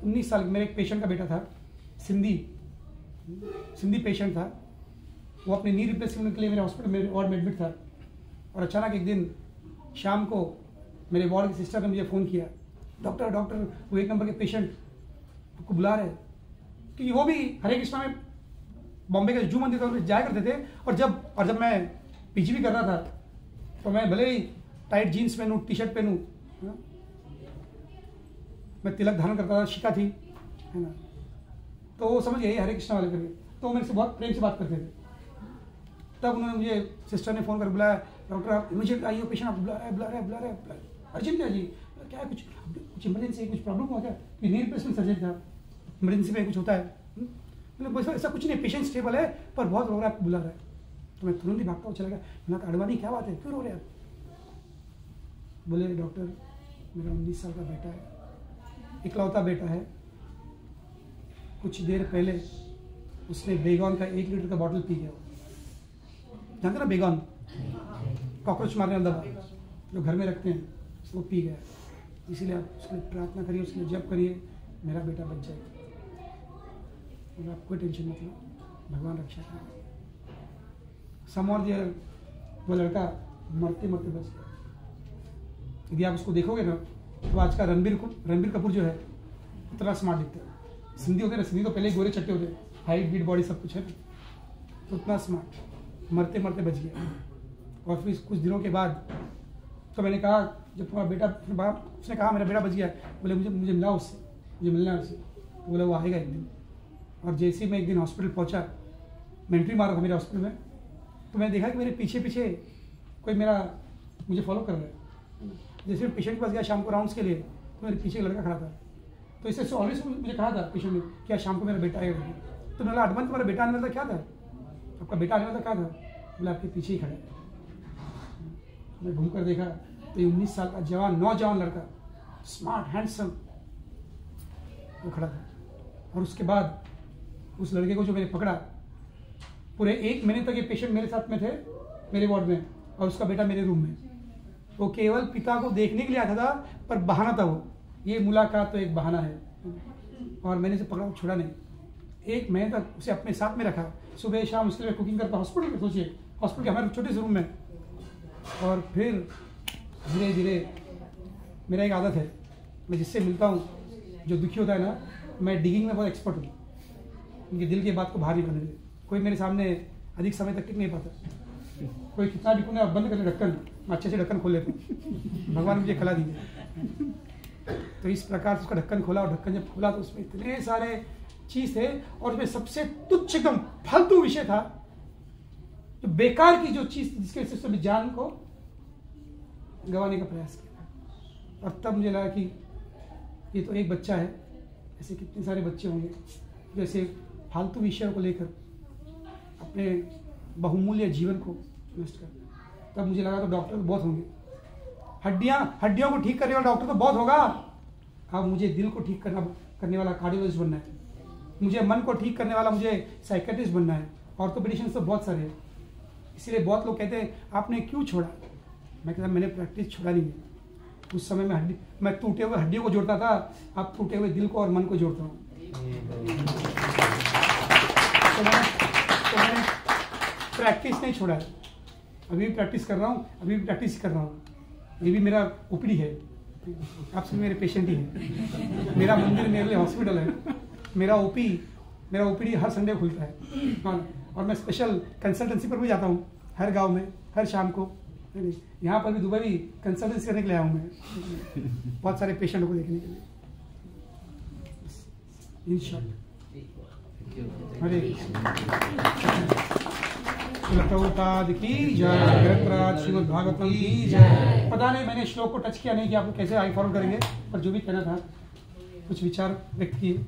19 साल, मेरे एक पेशेंट का बेटा था, सिंधी पेशेंट था, वो अपने नी रिप्लेसमेंट के लिए मेरे हॉस्पिटल में वार्ड में एडमिट था। और अचानक एक दिन शाम को मेरे वार्ड की सिस्टर ने मुझे फ़ोन किया, डॉक्टर वो 1 नंबर के पेशेंट को बुला रहे, क्योंकि वो भी हरे कृष्णा में बॉम्बे का जू मंदिर था जाया करते थे। और जब मैं पीजीबी कर रहा था तो मैं भले ही टाइट जीन्स पहनूं, टी शर्ट पहनूं, मैं तिलक धारण करता था, शिका थी, है ना, तो वो समझ गए हरे कृष्णा वाले करके, तो मेरे से बहुत प्रेम से बात करते थे। तब उन्होंने मुझे, सिस्टर ने फ़ोन कर बुलाया, डॉक्टर आप इमीडिएट आइए, पेशेंट आप बुला रहे हैं, अर्जेंट है जी, क्या है, कुछ इमरजेंसी, कुछ प्रॉब्लम हुआ क्या? नी रिप्लेसमेंट सर्जरी था, इमरजेंसी में कुछ होता है? मतलब ऐसा कुछ नहीं, पेशेंट स्टेबल है पर बहुत रो रहा है, आपको बुला रहा है। तो मैं तुरंत ही भागता हुआ चला गया, मैंने कहा अडवाणी क्या बात है, क्यों रो रहे हैं आप? बोले डॉक्टर मेरा 19 साल का बेटा है, इकलौता बेटा है, कुछ देर पहले उसने बेगॉन का 1 लीटर का बॉटल पी गया। जानते ना बेगॉन, कॉकरोच मारने वाला दवा जो घर में रखते हैं, वो पी गया। इसीलिए आप उसके लिए प्रार्थना करिए, उसके लिए जप करिए, मेरा बेटा बच जाएगा। और आप कोई टेंशन मत लो, भगवान रक्षा करेगा। समौर दिया, वो लड़का मरते मरते बच गया। यदि आप उसको देखोगे ना, तो आज का रणबीर कपूर जो है इतना स्मार्ट दिखता है। सिंधी होते ना, सिंधी तो पहले गोरे चट्टे होते, हाइट बीट बॉडी सब कुछ है, तो इतना स्मार्ट, मरते मरते बच गया। और फिर कुछ दिनों के बाद तो मैंने कहा, जब तुम्हारा बेटा, उसने कहा मेरा बेटा बच गया, बोले मुझे मिला उससे, मुझे मिलना है उससे। तो बोले वो आएगा एक दिन। और जैसे ही मैं एक दिन हॉस्पिटल पहुंचा, मैं एंट्री मारा था मेरे हॉस्पिटल में, तो मैंने देखा कि मेरे पीछे पीछे कोई मुझे फॉलो कर रहा है। जैसे मैं पेशेंट के पास गया शाम को राउंड्स के लिए, तो मेरे पीछे एक लड़का खड़ा था। तो तो इससे ऑलवेज मुझे कहा था पेशेंट ने क्या शाम को मेरा बेटा आएगा, तो मैंने बोला अडमन तुम्हारा बेटा आने वाला था, क्या था आपका बेटा आने वाला था, क्या था, बोला आपके पीछे ही खड़ा है। मैं घूम कर देखा तो 19 साल का जवान नौजवान लड़का, स्मार्ट हैंडसम, वो खड़ा था। और उसके बाद उस लड़के को जो मैंने पकड़ा, पूरे 1 महीने तक ये पेशेंट मेरे साथ में थे, मेरे वार्ड में, और उसका बेटा मेरे रूम में। वो केवल पिता को देखने के लिए आता था, पर बहाना था वो, ये मुलाकात तो एक बहाना है। और मैंने उसे पकड़ा, छोड़ा नहीं। 1 महीने तक उसे अपने साथ में रखा, सुबह शाम उसके लिए कुकिंग करता, हॉस्पिटल में, सोचिए हॉस्पिटल के हमारे छोटे से रूम में। और फिर धीरे धीरे मेरा एक आदत है, मैं जिससे मिलता हूँ जो दुखी होता है ना, मैं डिगिंग में बहुत एक्सपर्ट हूँ, उनके दिल की बात को बाहर निकालने में। कोई मेरे सामने अधिक समय तक टिक नहीं पाता, कोई कितना भी कुने बंद कर ले ढक्कन, मैं अच्छे से ढक्कन खोल लेता हूँ, भगवान मुझे कला दी है। तो इस प्रकार से उसका ढक्कन खोला, और ढक्कन जब खोला तो उसमें इतने सारे चीज थे, और उसमें सबसे तुच्छ एकदम फालतू विषय था, जो बेकार की जो चीज जिसके वजह से उसने जान को गंवाने का प्रयास किया। और तब मुझे लगा कि ये तो एक बच्चा है, ऐसे कितने सारे बच्चे होंगे जो ऐसे फालतू विषयों को लेकर अपने बहुमूल्य जीवन को नष्ट कर। तब मुझे लगा तो डॉक्टर तो बहुत होंगे, हड्डियों को ठीक करने वाला डॉक्टर तो बहुत होगा, अब मुझे दिल को ठीक करने वाला कार्डियोलॉजिस्ट बनना है, मुझे मन को ठीक करने वाला मुझे साइकेट्रिस्ट बनना है। ऑर्थोपेडिशियन तो बहुत सारे हैं। इसीलिए बहुत लोग कहते हैं आपने क्यों छोड़ा, मैं कहता मैंने प्रैक्टिस छोड़ा नहीं है। उस समय मैं टूटे हुए हड्डियों को जोड़ता था, अब टूटे हुए दिल को और मन को जोड़ता हूँ। तो मैंने प्रैक्टिस नहीं छोड़ा है, अभी भी प्रैक्टिस कर रहा हूँ, अभी भी प्रैक्टिस कर रहा हूँ। ये भी मेरा ओपीडी है, आप सभी मेरे पेशेंट ही हैं। मेरा मंदिर मेरे लिए हॉस्पिटल है, मेरा ओपीडी हर संडे खुलता है। और मैं स्पेशल कंसल्टेंसी पर भी जाता हूँ, हर गांव में हर शाम को। यहाँ पर भी दुबई भी कंसल्टेंसी करने के लिए आया हूँ मैं, बहुत सारे पेशेंटों को देखने के लिए। इंशाअल्लाह। हरे प्रभुपाद की जय, ग्रंथराज श्रीमद् भागवतम की जय। पता नहीं मैंने श्लोक को टच किया नहीं कि आप कैसे आगे फॉलो करेंगे, पर जो भी कहना था कुछ विचार व्यक्त किए।